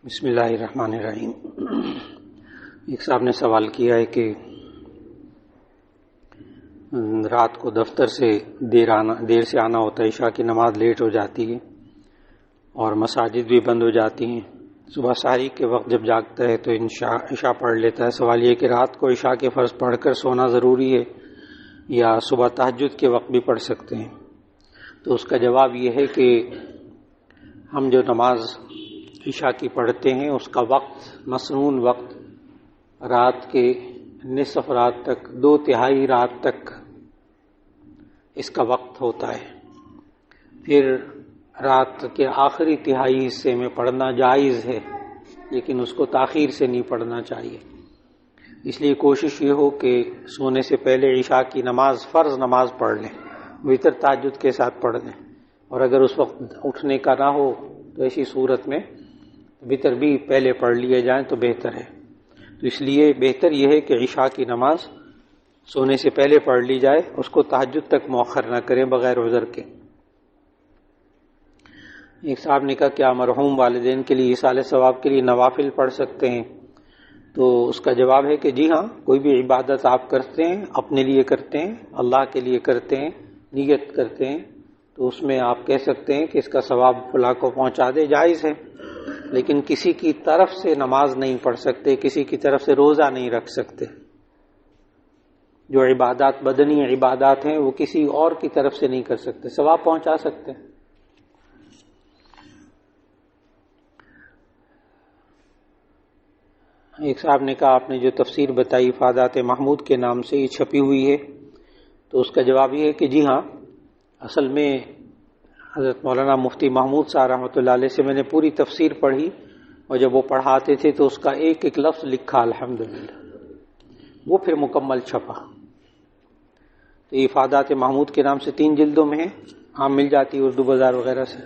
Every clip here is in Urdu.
بسم اللہ الرحمن الرحیم۔ ایک صاحب نے سوال کیا ہے کہ رات کو دفتر سے دیر سے آنا ہوتا ہے، عشاء کی نماز لیٹ ہو جاتی ہے اور مساجد بھی بند ہو جاتی ہیں۔ صبح سحری کے وقت جب جاگتا ہے تو عشاء پڑھ لیتا ہے۔ سوال یہ کہ رات کو عشاء کے فرض پڑھ کر سونا ضروری ہے یا صبح تہجد کے وقت بھی پڑھ سکتے ہیں؟ تو اس کا جواب یہ ہے کہ ہم جو نماز عشاء کی پڑھتے ہیں اس کا وقت مسنون وقت رات کے نصف رات تک، 2/3 رات تک اس کا وقت ہوتا ہے۔ پھر رات کے آخری تہائی حصے میں پڑھنا جائز ہے، لیکن اس کو تاخیر سے نہیں پڑھنا چاہیے۔ اس لیے کوشش یہ ہو کہ سونے سے پہلے عشاء کی نماز، فرض نماز پڑھ لیں، وتر تہجد کے ساتھ پڑھ لیں، اور اگر اس وقت اٹھنے کا نہ ہو تو ایسی صورت میں وتر بھی پہلے پڑھ لیے جائیں تو بہتر ہے۔ تو اس لیے بہتر یہ ہے کہ عشاء کی نماز سونے سے پہلے پڑھ لی جائے، اس کو تہجد تک مؤخر نہ کریں بغیر عذر کے۔ ایک صاحب نے کہا کیا مرحوم والدین کے لیے ایصال ثواب کے لیے نوافل پڑھ سکتے ہیں؟ تو اس کا جواب ہے کہ جی ہاں، کوئی بھی عبادت آپ کرتے ہیں، اپنے لیے کرتے ہیں، اللہ کے لیے کرتے ہیں، نیت کرتے ہیں، تو اس میں آپ کہہ سکتے ہیں کہ اس کا ثواب فلاں کو پہنچا دے، جائز ہے۔ لیکن کسی کی طرف سے نماز نہیں پڑھ سکتے، کسی کی طرف سے روزہ نہیں رکھ سکتے۔ جو عبادات، بدنی عبادات ہیں، وہ کسی اور کی طرف سے نہیں کر سکتے، ثواب پہنچا سکتے۔ ایک صاحب نے کہا آپ نے جو تفسیر بتائی افادات محمود کے نام سے یہ چھپی ہوئی ہے، تو اس کا جواب یہ ہے کہ جی ہاں، اصل میں حضرت مولانا مفتی محمود صاحب رحمۃ اللہ علیہ سے میں نے پوری تفسیر پڑھی، اور جب وہ پڑھاتے تھے تو اس کا ایک ایک لفظ لکھا الحمدللہ، وہ پھر مکمل چھپا۔ تو یہ افادات محمود کے نام سے 3 جلدوں میں ہے، عام مل جاتی اردو بازار وغیرہ سے۔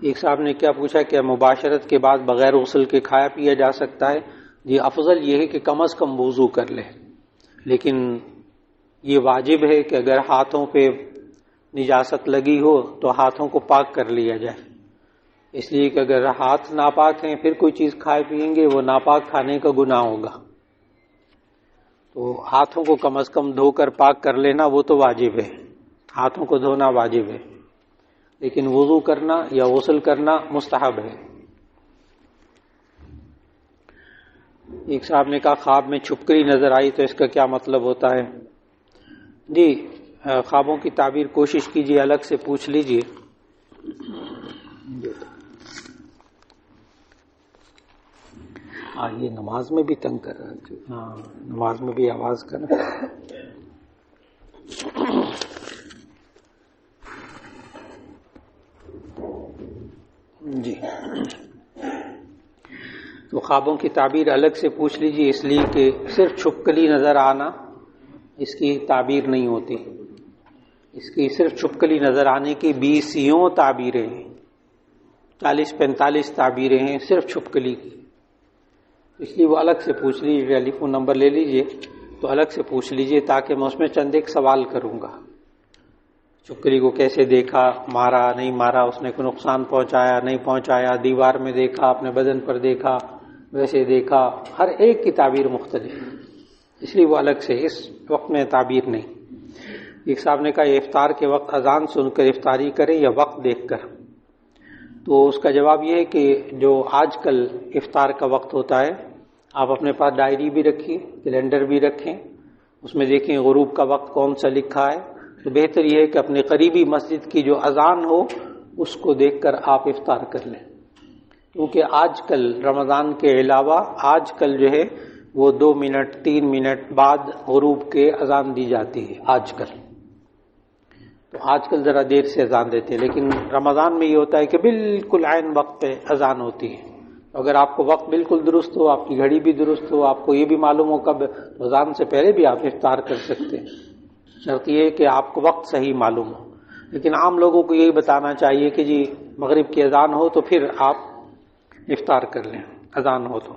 ایک صاحب نے کیا پوچھا کہ مباشرت کے بعد بغیر غسل کے کھایا پیا جا سکتا ہے؟ جی افضل یہ ہے کہ کم از کم وضو کر لے، لیکن یہ واجب ہے کہ اگر ہاتھوں پہ نجاست لگی ہو تو ہاتھوں کو پاک کر لیا جائے، اس لیے کہ اگر ہاتھ ناپاک ہیں پھر کوئی چیز کھائے پیئیں گے، وہ ناپاک کھانے کا گناہ ہوگا۔ تو ہاتھوں کو کم از کم دھو کر پاک کر لینا وہ تو واجب ہے، ہاتھوں کو دھونا واجب ہے، لیکن وضو کرنا یا غسل کرنا مستحب ہے۔ ایک صاحب نے کہا خواب میں چھپکلی نظر آئی تو اس کا کیا مطلب ہوتا ہے؟ جی خوابوں کی تعبیر کوشش کیجیے، الگ سے پوچھ لیجیے۔ یہ نماز میں بھی تنگ کر رہا ہے، ہاں نماز میں بھی آواز کر رہا ہے۔ جی تو خوابوں کی تعبیر الگ سے پوچھ لیجیے، اس لیے کہ صرف چھپکلی نظر آنا اس کی تعبیر نہیں ہوتی، اس کی صرف چھپکلی نظر آنے کی 20 تعبیریں ہیں، 40-45 تعبیریں ہیں صرف چھپکلی کی، اس لیے وہ الگ سے پوچھ لیجیے، ٹیلی فون نمبر لے لیجیے تو الگ سے پوچھ لیجیے، تاکہ میں اس میں چند ایک سوال کروں گا۔ چھپکلی کو کیسے دیکھا، مارا نہیں مارا، اس نے کوئی نقصان پہنچایا نہیں پہنچایا، دیوار میں دیکھا، اپنے بدن پر دیکھا، ویسے دیکھا، ہر ایک کی تعبیر مختلف ہے، اس لیے وہ الگ سے اس وقت میں تعبیر نہیں۔ ایک صاحب نے کہا افطار کے وقت اذان سن کر افطاری کریں یا وقت دیکھ کر؟ تو اس کا جواب یہ ہے کہ جو آج کل افطار کا وقت ہوتا ہے، آپ اپنے پاس ڈائری بھی رکھیے، کیلنڈر بھی رکھیں، اس میں دیکھیں غروب کا وقت کون سا لکھا ہے، تو بہتر یہ ہے کہ اپنے قریبی مسجد کی جو اذان ہو اس کو دیکھ کر آپ افطار کر لیں، کیونکہ آج کل رمضان کے علاوہ آج کل جو ہے وہ 2 منٹ 3 منٹ بعد غروب کے اذان دی جاتی ہے آج کل، تو آج کل ذرا دیر سے اذان دیتے ہیں، لیکن رمضان میں یہ ہوتا ہے کہ بالکل عین وقت پہ اذان ہوتی ہے۔ اگر آپ کو وقت بالکل درست ہو، آپ کی گھڑی بھی درست ہو، آپ کو یہ بھی معلوم ہو کب اذان سے پہلے بھی آپ افطار کر سکتے ہیں، شرط یہ ہے کہ آپ کو وقت صحیح معلوم ہو۔ لیکن عام لوگوں کو یہی بتانا چاہیے کہ جی مغرب کی اذان ہو تو پھر آپ افطار کر لیں، اذان ہو تو۔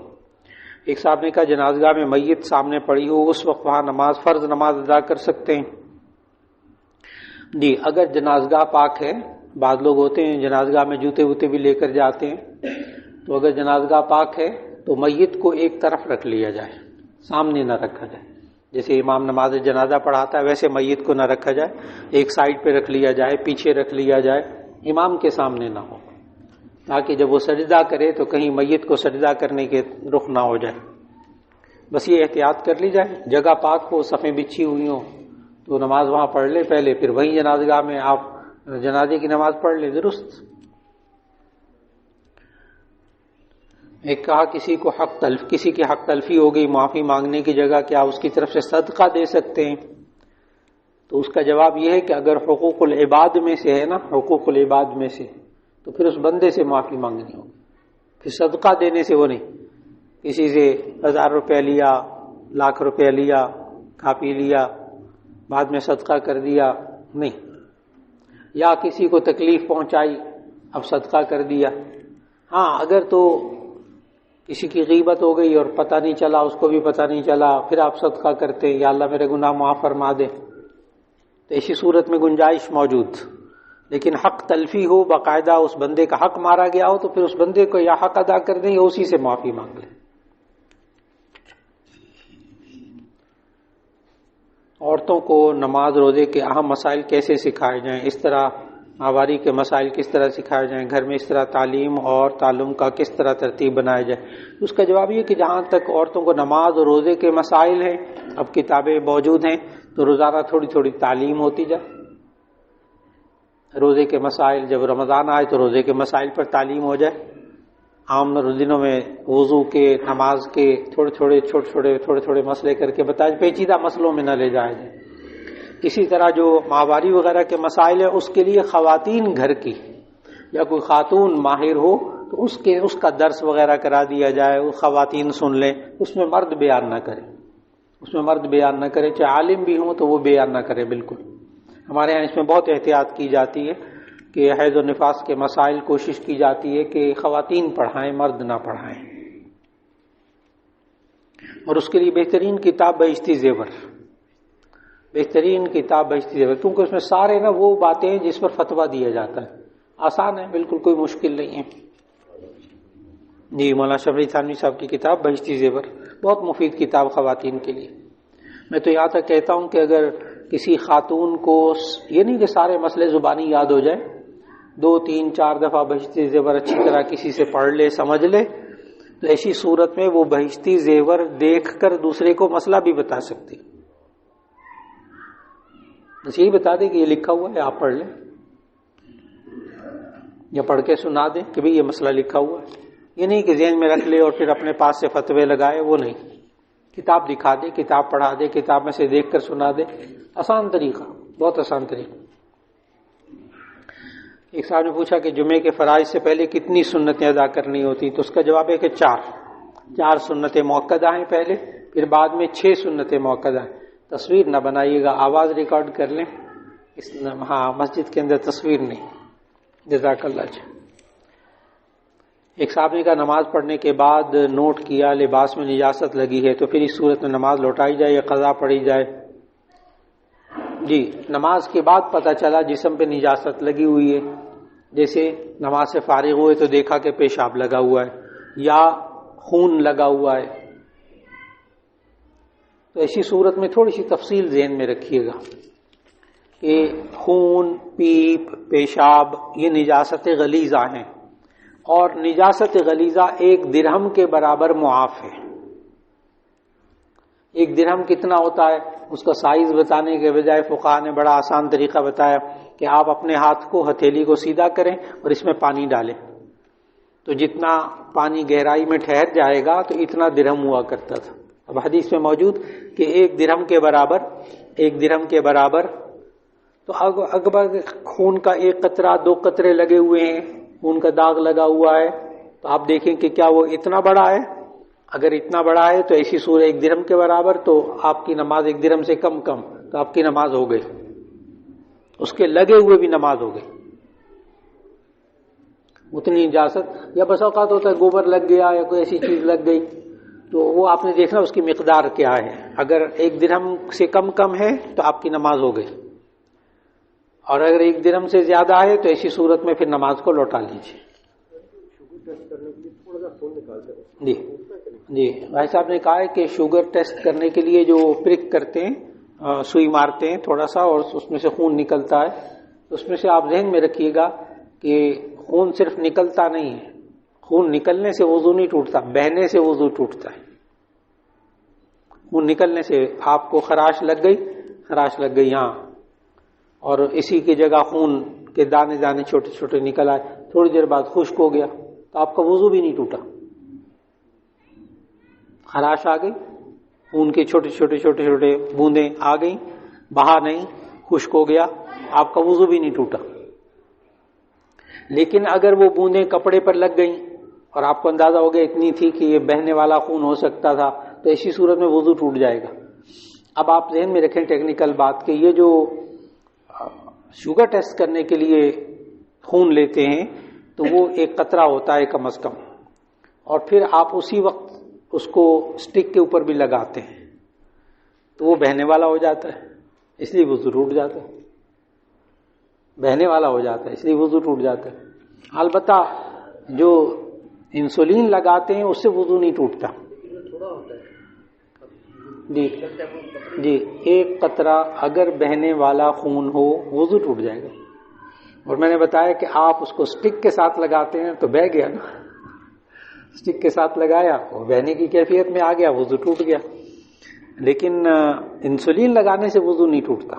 ایک صاحب نے کہا جنازگاہ میں میت سامنے پڑی ہو، اس وقت وہاں نماز، فرض نماز ادا کر سکتے ہیں؟ جی اگر جنازگاہ پاک ہے بعض لوگ ہوتے ہیں جنازگاہ میں جوتے ووتے بھی لے کر جاتے ہیں، تو اگر جنازگاہ پاک ہے تو میت کو ایک طرف رکھ لیا جائے، سامنے نہ رکھا جائے، جیسے امام نماز جنازہ پڑھاتا ہے ویسے میت کو نہ رکھا جائے، ایک سائڈ پہ رکھ لیا جائے، پیچھے رکھ لیا جائے، امام کے سامنے نہ ہو، تاکہ جب وہ سجدہ کرے تو کہیں میت کو سجدہ کرنے کے رخ نہ ہو جائے۔ بس یہ احتیاط کر لی جائے، جگہ پاک ہو، صفیں بچھی ہوئی ہوں تو نماز وہاں پڑھ لے پہلے، پھر وہیں جنازگاہ میں آپ جنازے کی نماز پڑھ لیں، درست۔ ایک کہا کسی کی حق تلفی ہو گئی، معافی مانگنے کی جگہ کیا اس کی طرف سے صدقہ دے سکتے ہیں؟ تو اس کا جواب یہ ہے کہ اگر حقوق العباد میں سے ہے نا، حقوق العباد میں سے، تو پھر اس بندے سے معافی مانگنی ہوگی، پھر صدقہ دینے سے وہ نہیں، کسی سے 1000 روپیہ لیا، لاکھ روپیہ لیا، کھا پی لیا، بعد میں صدقہ کر دیا، نہیں، یا کسی کو تکلیف پہنچائی اب صدقہ کر دیا۔ ہاں اگر تو کسی کی غیبت ہو گئی اور پتہ نہیں چلا، اس کو بھی پتہ نہیں چلا، پھر آپ صدقہ کرتے یا اللہ میرے گناہ معاف فرما دے، تو ایسی صورت میں گنجائش موجود۔ لیکن حق تلفی ہو، باقاعدہ اس بندے کا حق مارا گیا ہو، تو پھر اس بندے کو یا حق ادا کر دیں یا اسی سے معافی مانگ لیں۔ عورتوں کو نماز روزے کے اہم مسائل کیسے سکھائے جائیں، اس طرح ماہواری کے مسائل کس طرح سکھائے جائیں، گھر میں اس طرح تعلیم اور تعلم کا کس طرح ترتیب بنایا جائے؟ اس کا جواب یہ کہ جہاں تک عورتوں کو نماز اور روزے کے مسائل ہیں، اب کتابیں موجود ہیں تو روزانہ تھوڑی تھوڑی تعلیم ہوتی جائے۔ روزے کے مسائل، جب رمضان آئے تو روزے کے مسائل پر تعلیم ہو جائے، عام دنوں میں وضو کے، نماز کے چھوٹے چھوٹے مسئلے کر کے بتائے، پیچیدہ مسئلوں میں نہ لے جائے جائے۔ اسی طرح جو ماہواری وغیرہ کے مسائل ہیں اس کے لیے خواتین گھر کی یا کوئی خاتون ماہر ہو تو اس کا درس وغیرہ کرا دیا جائے، وہ خواتین سن لیں، اس میں مرد بیان نہ کرے، چاہے عالم بھی ہوں تو وہ بیان نہ کرے۔ بالکل ہمارے ہاں اس میں بہت احتیاط کی جاتی ہے کہ حیض و نفاس کے مسائل کوشش کی جاتی ہے کہ خواتین پڑھائیں، مرد نہ پڑھائیں۔ اور اس کے لیے بہترین کتاب بہشتی زیور، کیونکہ اس میں سارے نا وہ باتیں ہیں جس پر فتویٰ دیا جاتا ہے، آسان ہے، بالکل کوئی مشکل نہیں ہے۔ جی مولانا شبری تھانوی صاحب کی کتاب بہشتی زیور بہت مفید کتاب خواتین کے لیے۔ میں تو یہاں تک کہتا ہوں کہ اگر کسی خاتون کو یہ نہیں کہ سارے مسئلے زبانی یاد ہو جائے، 2 3 4 دفعہ بہشتی زیور اچھی طرح کسی سے پڑھ لے، سمجھ لے، تو ایسی صورت میں وہ بہشتی زیور دیکھ کر دوسرے کو مسئلہ بھی بتا سکتی، بس یہی بتا دے کہ یہ لکھا ہوا ہے آپ پڑھ لیں، یا پڑھ کے سنا دیں کہ بھئی یہ مسئلہ لکھا ہوا ہے۔ یہ نہیں کہ ذہن میں رکھ لے اور پھر اپنے پاس سے فتوے لگائے، وہ نہیں، کتاب دکھا دے، کتاب پڑھا دے، کتاب میں سے دیکھ کر سنا دے، آسان طریقہ، بہت آسان طریقہ۔ ایک صاحب نے پوچھا کہ جمعے کے فرائض سے پہلے کتنی سنتیں ادا کرنی ہوتی، تو اس کا جواب ہے کہ 4 سنتیں موقدہ ہیں پہلے، پھر بعد میں 6 سنتیں موقدہ ہیں۔ تصویر نہ بنائیے گا، آواز ریکارڈ کر لیں، ہاں مسجد کے اندر تصویر نہیں، جزاک اللہ جی۔ ایک صاحب نے کہا نماز پڑھنے کے بعد نوٹ کیا لباس میں نجاست لگی ہے تو پھر اس صورت میں نماز لوٹائی جائے یا قضا پڑھی جائے؟ جی نماز کے بعد پتہ چلا جسم پہ نجاست لگی ہوئی ہے، جیسے نماز سے فارغ ہوئے تو دیکھا کہ پیشاب لگا ہوا ہے یا خون لگا ہوا ہے، تو ایسی صورت میں تھوڑی سی تفصیل ذہن میں رکھیے گا کہ خون، پیپ، پیشاب یہ نجاست غلیظہ ہیں، اور نجاست غلیظہ 1 درہم کے برابر معاف ہے۔ 1 درہم کتنا ہوتا ہے اس کا سائز بتانے کے بجائے فقہاء نے بڑا آسان طریقہ بتایا کہ آپ اپنے ہاتھ کو، ہتھیلی کو سیدھا کریں اور اس میں پانی ڈالیں، تو جتنا پانی گہرائی میں ٹھہر جائے گا تو اتنا درہم ہوا کرتا تھا۔ اب حدیث میں موجود کہ 1 درہم کے برابر تو اگر خون کا 1 قطرہ 2 قطرے لگے ہوئے ہیں، خون کا داغ لگا ہوا ہے، تو آپ دیکھیں کہ کیا وہ اتنا بڑا ہے، اگر اتنا بڑا ہے تو ایسی صورت 1 درہم کے برابر، تو آپ کی نماز 1 درہم سے کم تو آپ کی نماز ہو گئی، اس کے لگے ہوئے بھی نماز ہو گئی، اتنی اجازت۔ یا بس اوقات ہوتا ہے گوبر لگ گیا یا کوئی ایسی چیز لگ گئی، تو وہ آپ نے دیکھنا اس کی مقدار کیا ہے، اگر 1 درہم سے کم ہے تو آپ کی نماز ہو گئی، اور اگر 1 درہم سے زیادہ ہے تو ایسی صورت میں پھر نماز کو لوٹا لیجیے. جی جی بھائی صاحب نے کہا ہے کہ شوگر ٹیسٹ کرنے کے لیے جو پرک کرتے ہیں، سوئی مارتے ہیں تھوڑا سا اور اس میں سے خون نکلتا ہے، تو اس میں سے آپ ذہن میں رکھیے گا کہ خون صرف نکلتا نہیں ہے، خون نکلنے سے وضو نہیں ٹوٹتا، بہنے سے وضو ٹوٹتا ہے. خون نکلنے سے آپ کو خراش لگ گئی یہاں، اور اسی کی جگہ خون کے دانے دانے چھوٹے چھوٹے نکل آئے، تھوڑی دیر بعد خشک ہو گیا تو آپ کا وضو بھی نہیں ٹوٹا. خراش آ گئی، خون کے چھوٹے چھوٹے بوندیں آ گئیں، بہا نہیں، خشک ہو گیا، آپ کا وضو بھی نہیں ٹوٹا. لیکن اگر وہ بوندیں کپڑے پر لگ گئیں اور آپ کو اندازہ ہو گیا اتنی تھی کہ یہ بہنے والا خون ہو سکتا تھا، تو ایسی صورت میں وضو ٹوٹ جائے گا. اب آپ ذہن میں رکھیں ٹیکنیکل بات کہ یہ جو شوگر ٹیسٹ کرنے کے لیے خون لیتے ہیں تو وہ 1 قطرہ ہوتا ہے کم از کم، اور پھر آپ اسی وقت اس کو سٹک کے اوپر بھی لگاتے ہیں تو وہ بہنے والا ہو جاتا ہے، اس لیے وضو ٹوٹ جاتا ہے. بہنے والا ہو جاتا ہے اس لیے وضو ٹوٹ جاتا ہے. البتہ جو انسولین لگاتے ہیں اس سے وضو نہیں ٹوٹتا. جی جی 1 قطرہ اگر بہنے والا خون ہو وضو ٹوٹ جائے گا. اور میں نے بتایا کہ آپ اس کو سٹک کے ساتھ لگاتے ہیں تو بہہ گیا نا، سٹک کے ساتھ لگایا اور بہنے کی کیفیت میں آ گیا، وضو ٹوٹ گیا. لیکن انسولین لگانے سے وضو نہیں ٹوٹتا،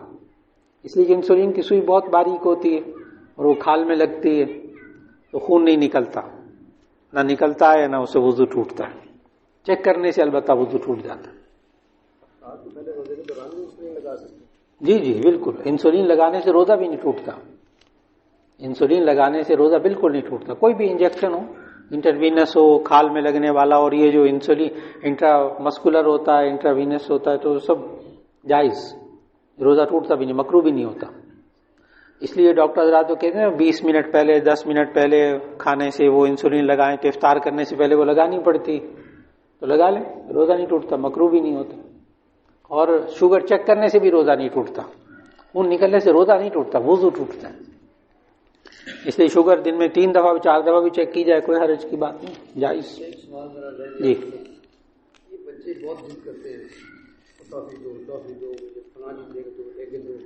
اس لیے کہ انسولین کی سوئی بہت باریک ہوتی ہے اور وہ کھال میں لگتی ہے تو خون نہیں نکلتا، نہ نکلتا ہے نہ اسے وضو ٹوٹتا ہے. چیک کرنے سے البتہ وضو ٹوٹ جاتا ہے. جی جی بالکل، انسولین لگانے سے روزہ بھی نہیں ٹوٹتا. انسولین لگانے سے روزہ بالکل نہیں ٹوٹتا. کوئی بھی انجیکشن ہو، انٹروینس ہو، کھال میں لگنے والا، اور یہ جو انسولین انٹرا مسکولر ہوتا ہے، انٹراوینس ہوتا ہے، تو سب جائز، روزہ ٹوٹتا بھی نہیں، مکروہ بھی نہیں ہوتا. اس لیے ڈاکٹر حضرات تو کہتے ہیں 20 منٹ پہلے 10 منٹ پہلے کھانے سے وہ انسولین لگائیں کہ افطار کرنے سے پہلے وہ لگانی پڑتی، تو لگا لیں، روزہ نہیں ٹوٹتا، مکروہ بھی نہیں ہوتا. اور شوگر چیک کرنے سے بھی روزہ نہیں ٹوٹتا، خون نکلنے سے روزہ نہیں ٹوٹتا، وضو ٹوٹتا ہے. اس لیے شوگر دن میں 3 دفعہ 4 دفعہ بھی چیک کی جائے، کوئی حرج کی بات نہیں، جائز. جی یہ بچے بہت ضد کرتے ہیں، ٹافی دو فلاں چیز دو،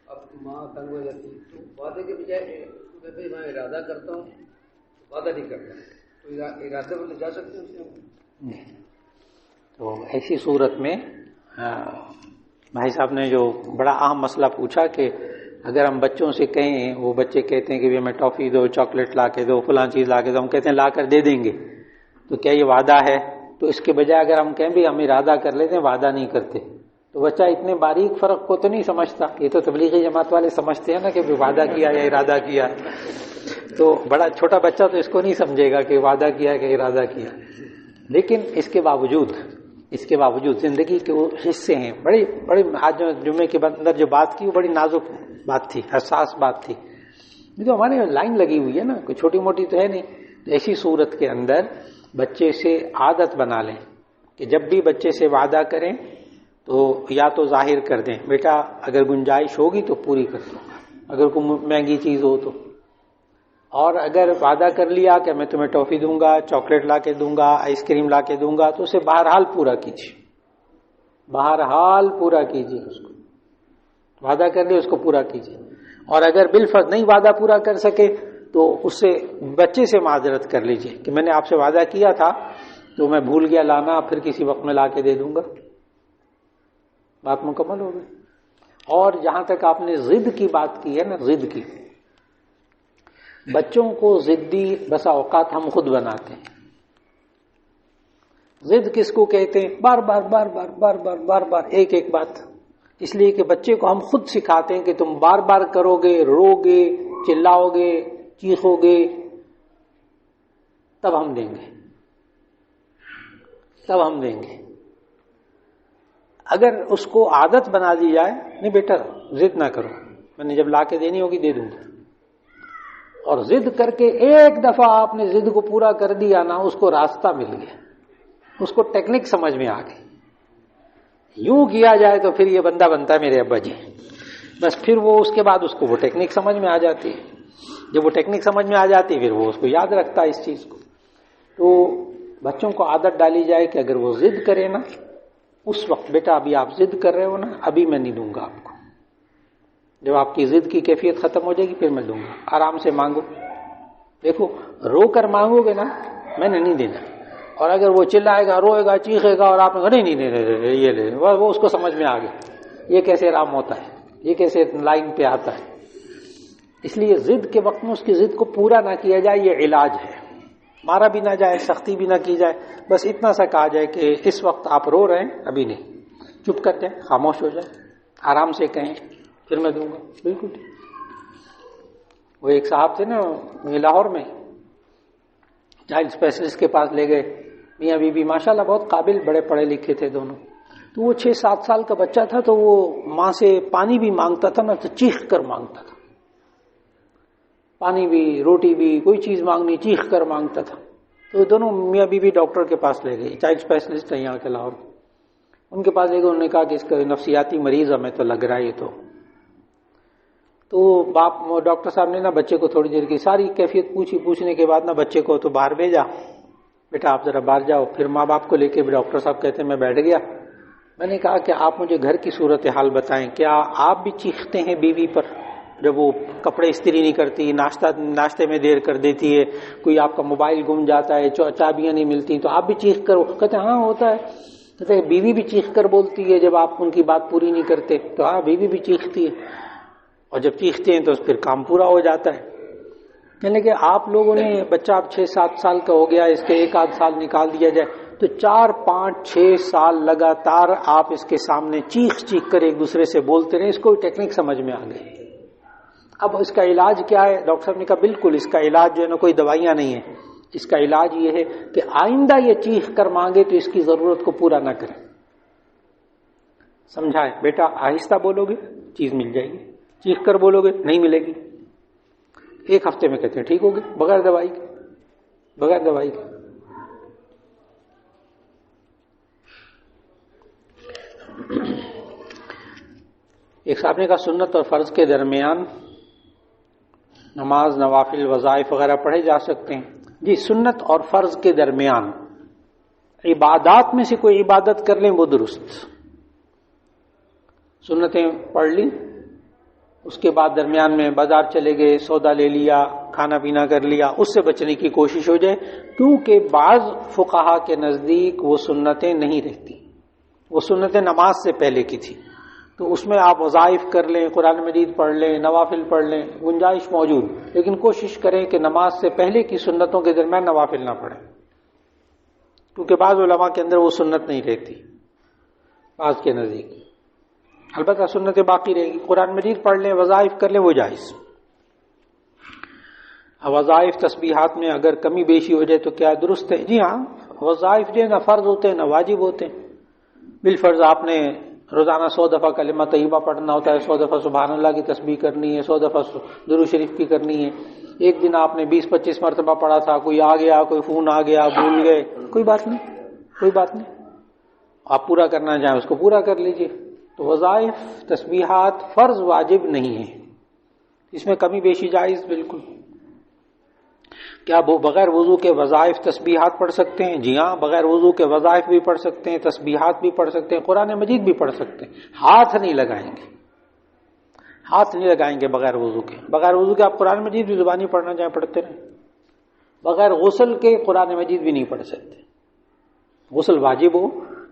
اب ماں تنگ ہو جاتی ہے تو وعدے کے بجائے کہتے ہیں میں ارادہ کرتا ہوں، وعدہ نہیں کرتا، تو ارادے پر لے جا سکتے ہیں. تو ایسی صورت میں بھائی صاحب نے جو بڑا اہم مسئلہ پوچھا کہ اگر ہم بچوں سے کہیں، وہ بچے کہتے ہیں کہ ہمیں ٹافی دو، چاکلیٹ لا کے دو، فلاں چیز لا کے دو، ہم کہتے ہیں لا کر دے دیں گے، تو کیا یہ وعدہ ہے؟ تو اس کے بجائے اگر ہم کہیں بھی ہم ارادہ کر لیتے ہیں، وعدہ نہیں کرتے، تو بچہ اتنے باریک فرق کو تو نہیں سمجھتا. یہ تو تبلیغی جماعت والے سمجھتے ہیں نا کہ وعدہ کیا یا ارادہ کیا، تو بڑا چھوٹا بچہ تو اس کو نہیں سمجھے گا کہ وعدہ کیا کہ ارادہ کیا. لیکن اس کے باوجود زندگی کے وہ حصے ہیں. بڑی آج جمعے کے اندر جو بات کی وہ بڑی نازک بات تھی، حساس بات تھی. یہ تو ہمارے لائن لگی ہوئی ہے نا، کوئی چھوٹی موٹی تو ہے نہیں. ایسی صورت کے اندر بچے سے عادت بنا لیں کہ جب بھی بچے سے وعدہ کریں تو یا تو ظاہر کر دیں، بیٹا اگر گنجائش ہوگی تو پوری کر دوں گا، اگر کوئی مہنگی چیز ہو تو. اور اگر وعدہ کر لیا کہ میں تمہیں ٹافی دوں گا، چاکلیٹ لا کے دوں گا، آئس کریم لا کے دوں گا، تو اسے بہرحال پورا کیجیے، بہرحال پورا کیجیے. اس کو وعدہ کر لے، اس کو پورا کیجیے. اور اگر بالفرض نہیں وعدہ پورا کر سکے تو اس سے بچے سے معذرت کر لیجیے کہ میں نے آپ سے وعدہ کیا تھا تو میں بھول گیا لانا، پھر کسی وقت میں لا کے دے دوں گا. بات مکمل ہو گئی. اور جہاں تک آپ نے ضد کی بات کی ہے نا، ضد کی، بچوں کو ضدی بسا اوقات ہم خود بناتے ہیں. ضد کس کو کہتے ہیں؟ بار بار بار بار بار بار بار بار ایک ایک بات. اس لیے کہ بچے کو ہم خود سکھاتے ہیں کہ تم بار بار کرو گے، رو گے، چلاؤ گے، چیخو گے، تب ہم دیں گے، تب ہم دیں گے. اگر اس کو عادت بنا دی جائے، نہیں بیٹا ضد نہ کرو، میں نے جب لا کے دینی ہوگی دے دوں گا، اور ضد کر کے ایک دفعہ آپ نے ضد کو پورا کر دیا نا، اس کو راستہ مل گیا، اس کو ٹیکنک سمجھ میں آ گئی. یوں کیا جائے تو پھر یہ بندہ بنتا ہے میرے ابا جی، بس پھر وہ اس کے بعد اس کو وہ ٹیکنیک سمجھ میں آ جاتی ہے. جب وہ ٹیکنیک سمجھ میں آ جاتی ہے پھر وہ اس کو یاد رکھتا ہے اس چیز کو. تو بچوں کو عادت ڈالی جائے کہ اگر وہ ضد کرے نا اس وقت بیٹا ابھی آپ ضد کر رہے ہو نا ابھی میں نہیں دوں گا آپ کو. جب آپ کی ضد کی کیفیت ختم ہو جائے گی پھر میں دوں گا. آرام سے مانگو. دیکھو رو کر مانگو گے نا میں نے نہیں دینا. اور اگر وہ چلائے گا روئے گا چیخے گا اور آپ نے نہیں یہ لے وہ اس کو سمجھ میں آ گیا یہ کیسے رام ہوتا ہے یہ کیسے لائن پہ آتا ہے. اس لیے ضد کے وقت میں اس کی ضد کو پورا نہ کیا جائے یہ علاج ہے. مارا بھی نہ جائے سختی بھی نہ کی جائے بس اتنا سا کہا جائے کہ اس وقت آپ رو رہے ہیں ابھی نہیں. چپ کر جائیں خاموش ہو جائیں آرام سے کہیں پھر میں دوں گا. بالکل ٹھیک. وہ ایک صاحب تھے نا لاہور میں چائلڈ اسپیشلسٹ کے پاس لے گئے میاں بیوی ماشاءاللہ بہت قابل بڑے پڑھے لکھے تھے دونوں. تو وہ 6-7 سال کا بچہ تھا تو وہ ماں سے پانی بھی مانگتا تھا نا تو چیخ کر مانگتا تھا. پانی بھی روٹی بھی کوئی چیز مانگنی چیخ کر مانگتا تھا. تو دونوں میاں بیوی ڈاکٹر کے پاس لے گئے. چائلڈ اسپیشلسٹ ہے یہاں کے لاہور. ان کے پاس لے گئے. انہوں نے کہا کہ اس کا نفسیاتی مریض ہمیں تو لگ رہا ہے. تو باپ ڈاکٹر صاحب نے نا بچے کو تھوڑی دیر کی ساری کیفیت پوچھنے کے بعد نا بچے کو تو باہر بھیجا. بیٹا آپ ذرا باہر جاؤ. پھر ماں باپ کو لے کے ڈاکٹر صاحب کہتے ہیں میں بیٹھ گیا. میں نے کہا کہ آپ مجھے گھر کی صورتحال بتائیں. کیا آپ بھی چیختے ہیں بیوی پر جب وہ کپڑے استری نہیں کرتی ناشتے میں دیر کر دیتی ہے کوئی آپ کا موبائل گم جاتا ہے چابیاں نہیں ملتی تو آپ بھی چیخ کر کہتے ہیں ہاں ہوتا ہے. کہتے ہیں بیوی بھی چیخ کر بولتی ہے جب آپ ان کی بات پوری نہیں کرتے. تو ہاں بیوی بھی چیختی ہے اور جب چیختے ہیں تو پھر کام پورا ہو جاتا ہے. یعنی کہ آپ لوگوں نے بچہ اب 6-7 سال کا ہو گیا اس کے 1-8 سال نکال دیا جائے تو 4-5-6 سال لگاتار آپ اس کے سامنے چیخ کر ایک دوسرے سے بولتے رہے. اس کو ٹیکنیک سمجھ میں آ گئی. اب اس کا علاج کیا ہے؟ ڈاکٹر صاحب نے کہا بالکل اس کا علاج جو ہے نا کوئی دوائیاں نہیں ہیں. اس کا علاج یہ ہے کہ آئندہ یہ چیخ کر مانگے تو اس کی ضرورت کو پورا نہ کرے. سمجھائے بیٹا آہستہ بولو گے چیز مل جائے گی. چیخ کر بولو گے نہیں ملے گی. 1 ہفتے میں کہتے ہیں ٹھیک ہوگی بغیر دوائی کے. ایک صاحب نے کہا سنت اور فرض کے درمیان نماز نوافل وظائف وغیرہ پڑھے جا سکتے ہیں. جی سنت اور فرض کے درمیان عبادات میں سے کوئی عبادت کر لیں وہ درست. سنتیں پڑھ لی اس کے بعد درمیان میں بازار چلے گئے سودا لے لیا کھانا پینا کر لیا اس سے بچنے کی کوشش ہو جائے کیونکہ بعض فقہا کے نزدیک وہ سنتیں نہیں رہتی. وہ سنتیں نماز سے پہلے کی تھی تو اس میں آپ وظائف کر لیں قرآن مجید پڑھ لیں نوافل پڑھ لیں گنجائش موجود. لیکن کوشش کریں کہ نماز سے پہلے کی سنتوں کے درمیان نوافل نہ پڑھیں کیونکہ بعض علماء کے اندر وہ سنت نہیں رہتی بعض کے نزدیک. البتہ سنتیں باقی رہے گی. قرآن مجید پڑھ لیں وظائف کر لیں وہ جائز. وظائف تسبیحات میں اگر کمی بیشی ہو جائے تو کیا درست ہے؟ جی ہاں وظائف جو ہے نہ فرض ہوتے ہیں نہ واجب ہوتے ہیں. بالفرض آپ نے روزانہ 100 دفعہ کلمہ طیبہ پڑھنا ہوتا ہے 100 دفعہ سبحان اللہ کی تسبیح کرنی ہے 100 دفعہ درود شریف کی کرنی ہے. ایک دن آپ نے 20-25 مرتبہ پڑھا تھا کوئی آ گیا کوئی فون آ گیا بھول گئے کوئی بات نہیں آپ پورا کرنا چاہیں اس کو پورا کر لیجئے. تو وظائف تسبیحات فرض واجب نہیں ہے اس میں کمی بیشی جائز بالکل. کیا وہ بغیر وضو کے وظائف تسبیحات پڑھ سکتے ہیں؟ جی ہاں بغیر وضو کے وظائف بھی پڑھ سکتے ہیں تسبیحات بھی پڑھ سکتے ہیں قرآن مجید بھی پڑھ سکتے ہیں. ہاتھ نہیں لگائیں گے بغیر وضو کے. آپ قرآن مجید بھی زبانی پڑھنا چاہیں پڑھتے رہیں. بغیر غسل کے قرآن مجید بھی نہیں پڑھ سکتے. غسل واجب ہو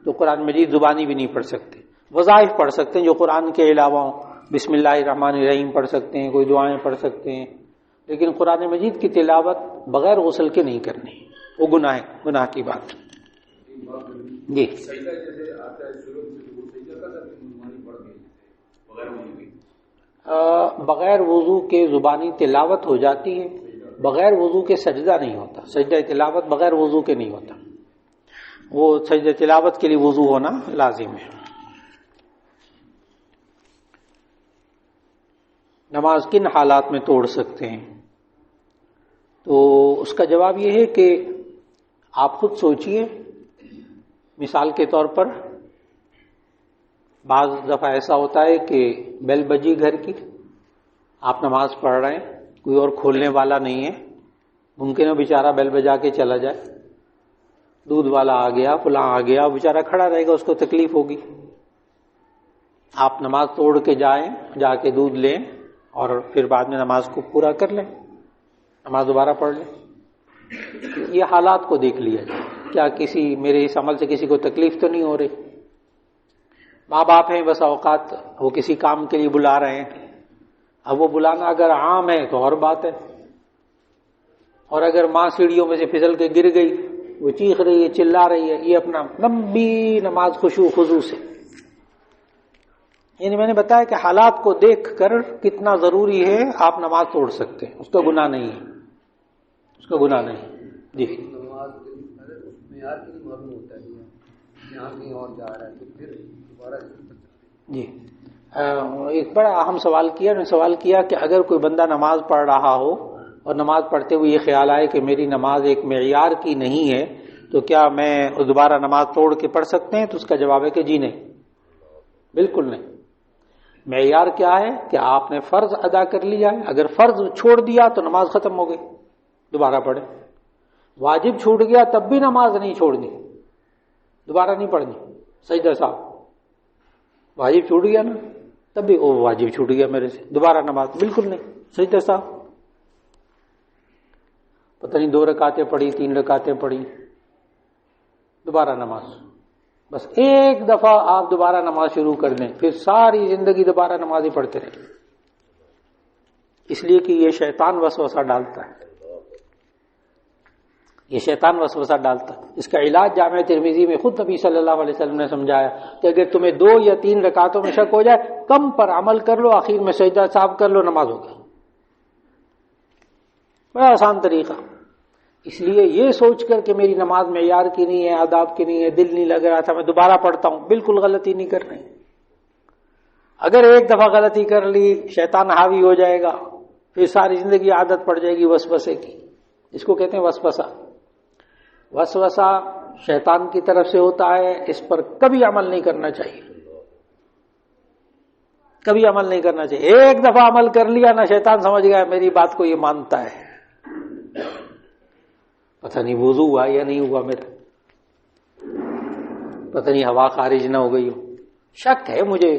تو قرآن مجید زبانی بھی نہیں پڑھ سکتے. وظائف پڑھ سکتے ہیں جو قرآن کے علاوہ بسم اللہ الرحمن الرحیم پڑھ سکتے ہیں کوئی دعائیں پڑھ سکتے ہیں. لیکن قرآن مجید کی تلاوت بغیر غسل کے نہیں کرنی وہ گناہ کی بات. جی بغیر وضو کے زبانی تلاوت ہو جاتی ہے بغیر وضو کے سجدہ نہیں ہوتا. سجدہ تلاوت بغیر وضو کے نہیں ہوتا. وہ سجدہ تلاوت کے لیے وضو ہونا لازم ہے. نماز کن حالات میں توڑ سکتے ہیں؟ تو اس کا جواب یہ ہے کہ آپ خود سوچئے. مثال کے طور پر بعض دفعہ ایسا ہوتا ہے کہ بیل بجی گھر کی، آپ نماز پڑھ رہے ہیں، کوئی اور کھولنے والا نہیں ہے، ممکن ہے بیچارہ بیل بجا کے چلا جائے، دودھ والا آ گیا، فلاں آ گیا، بیچارہ کھڑا رہے گا، اس کو تکلیف ہوگی۔ آپ نماز توڑ کے جائیں، جا کے دودھ لیں اور پھر بعد میں نماز کو پورا کر لیں، نماز دوبارہ پڑھ لیں۔ یہ حالات کو دیکھ لیا جائے، کیا کسی میرے اس عمل سے کسی کو تکلیف تو نہیں ہو رہی؟ ماں باپ ہیں، بس اوقات وہ کسی کام کے لیے بلا رہے ہیں، اب وہ بلانا اگر عام ہے تو اور بات ہے، اور اگر ماں سیڑھیوں میں سے پھسل کے گر گئی، وہ چیخ رہی ہے، چلا رہی ہے، یہ اپنا لمبی نماز خشوع خضوع سے، یعنی میں نے بتایا کہ حالات کو دیکھ کر کتنا ضروری ہے آپ نماز توڑ سکتے ہیں، اس کا گناہ نہیں ہے، اس کا گناہ نہیں۔ جی نماز اس معیار کے لیے معلوم ہوتا ہے یہاں کہیں اور جا رہا ہے تو پھر دوبارہ جی ایک بڑا اہم سوال کیا، میں نے سوال کیا کہ اگر کوئی بندہ نماز پڑھ رہا ہو اور نماز پڑھتے ہوئے یہ خیال آئے کہ میری نماز ایک معیار کی نہیں ہے تو کیا میں دوبارہ نماز توڑ کے پڑھ سکتے ہیں؟ تو اس کا جواب ہے کہ جی نہیں، بالکل نہیں۔ معیار کیا ہے کہ آپ نے فرض ادا کر لیا ہے، اگر فرض چھوڑ دیا تو نماز ختم ہو گئی، دوبارہ پڑھیں۔ واجب چھوٹ گیا تب بھی نماز نہیں چھوڑنی، دوبارہ نہیں پڑھنی۔ سجدہ صاحب واجب چھوٹ گیا نا، تب بھی وہ واجب چھوٹ گیا میرے سے، دوبارہ نماز بالکل نہیں۔ سجدہ صاحب پتہ نہیں 2 رکعتیں پڑھی، 3 رکعتیں پڑھی، دوبارہ نماز، بس ایک دفعہ آپ دوبارہ نماز شروع کر دیں، پھر ساری زندگی دوبارہ نماز ہی پڑھتے رہیں، اس لیے کہ یہ شیطان وسوسہ ڈالتا ہے، یہ شیطان وسوسہ ڈالتا ہے۔ اس کا علاج جامع ترمذی میں خود نبی صلی اللہ علیہ وسلم نے سمجھایا کہ اگر تمہیں 2 یا 3 رکعتوں میں شک ہو جائے، کم پر عمل کر لو، آخر میں سجدہ صاحب کر لو، نماز ہو گئی۔ بڑا آسان طریقہ۔ اس لیے یہ سوچ کر کہ میری نماز معیار کی نہیں ہے، آداب کی نہیں ہے، دل نہیں لگ رہا تھا، میں دوبارہ پڑھتا ہوں، بالکل غلطی نہیں کر رہے۔ اگر ایک دفعہ غلطی کر لی، شیطان حاوی ہو جائے گا، پھر ساری زندگی عادت پڑ جائے گی وسوسے کی۔ اس کو کہتے ہیں وسوسہ۔ وسوسہ شیطان کی طرف سے ہوتا ہے، اس پر کبھی عمل نہیں کرنا چاہیے، کبھی عمل نہیں کرنا چاہیے۔ ایک دفعہ عمل کر لیا نا، شیطان سمجھ گیا میری بات کو یہ مانتا ہے، پتہ نہیں وضو ہوا یا نہیں ہوا میرا، پتہ نہیں ہوا خارج نہ ہو گئی ہو، شک ہے مجھے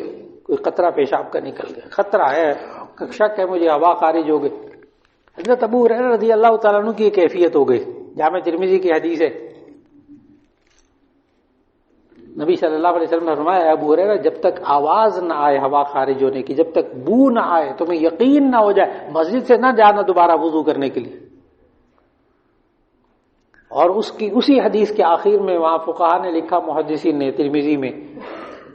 کوئی قطرہ پیشاب کا نکل گیا، خطرہ ہے، شک ہے مجھے ہوا خارج ہو گئی۔ حضرت ابو ہریرہ رضی اللہ تعالیٰ عنہ کی یہ کیفیت ہو گئی، جامع ترمذی کی حدیث ہے، نبی صلی اللہ علیہ وسلم نے فرمایا ابو ہریرہ جب تک آواز نہ آئے ہوا خارج ہونے کی، جب تک بو نہ آئے، تمہیں یقین نہ ہو جائے، مسجد سے نہ جانا دوبارہ وضو کرنے کے لیے۔ اور اسی حدیث کے آخر میں وہاں فقہاء نے لکھا، محدثین نے ترمذی میں،